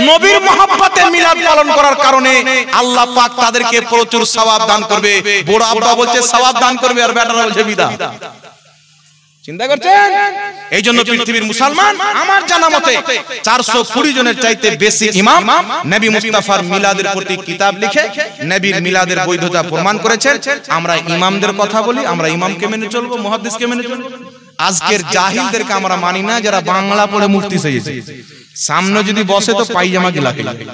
Speaker 1: নবীর মহব্বতে মিলাদ পালন করার কারণে আল্লাহ পাক তাদেরকে প্রচুর সওয়াব দান করবে। বড় আব্বা বলছে সওয়াব দান করবে আর বেটারা বলছে বিদআত। চিন্তা করছেন? এই জন্য পৃথিবীর মুসলমান আমার জানা মতে 420 জনের চাইতে বেশি ইমাম নবী মুস্তাফার মিলাদের প্রতি কিতাব লিখে নবীর মিলাদের বৈধতা প্রমাণ করেছেন। আমরা ইমামদের কথা বলি, আমরা ইমামকে মেনে চলবো, মুহাদ্দিসকে মেনে চলবো। আজকের জাহিলদেরকে আমরা মানি না, যারা বাংলা পড়ে মুফতি হয়েছে। সামনে যদি বসে তো পায়জামা গিলাকে লাগে।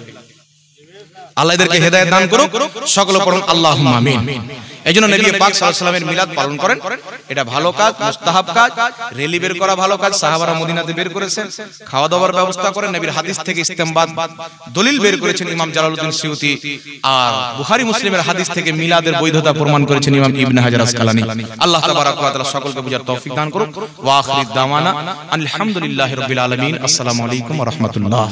Speaker 1: আল্লাহ এদেরকে হেদায়েত দান করুক, সকলে পড়ুন আল্লাহুম্মা আমিন। এইজন্য নবী পাক সাল্লাল্লাহু আলাইহি ওয়াসাল্লামের মিলাদ পালন করেন, এটা ভালো কাজ, মুস্তাহাব কাজ। রেলি বের করা ভালো কাজ, সাহাবারা মদিনাতে বের করেছেন। খাওয়া দাওয়ার ব্যবস্থা করেন, নবীর হাদিস থেকে ইস্তেমবাদ দলিল বের করেছেন ইমাম জালালউদ্দিন সিউতি, আর বুখারী মুসলিমের হাদিস থেকে মিলাদের বৈধতা প্রমাণ করেছেন ইমাম ইবনে হাজার আসকালানী। আল্লাহ তাবারাক ওয়া তাআলা সকলকে বুঝার তৌফিক দান করুক। ওয়া আখিরু দাওয়ানা আলহামদুলিল্লাহি রাব্বিল আলামিন। আসসালামু আলাইকুম ওয়া রাহমাতুল্লাহ।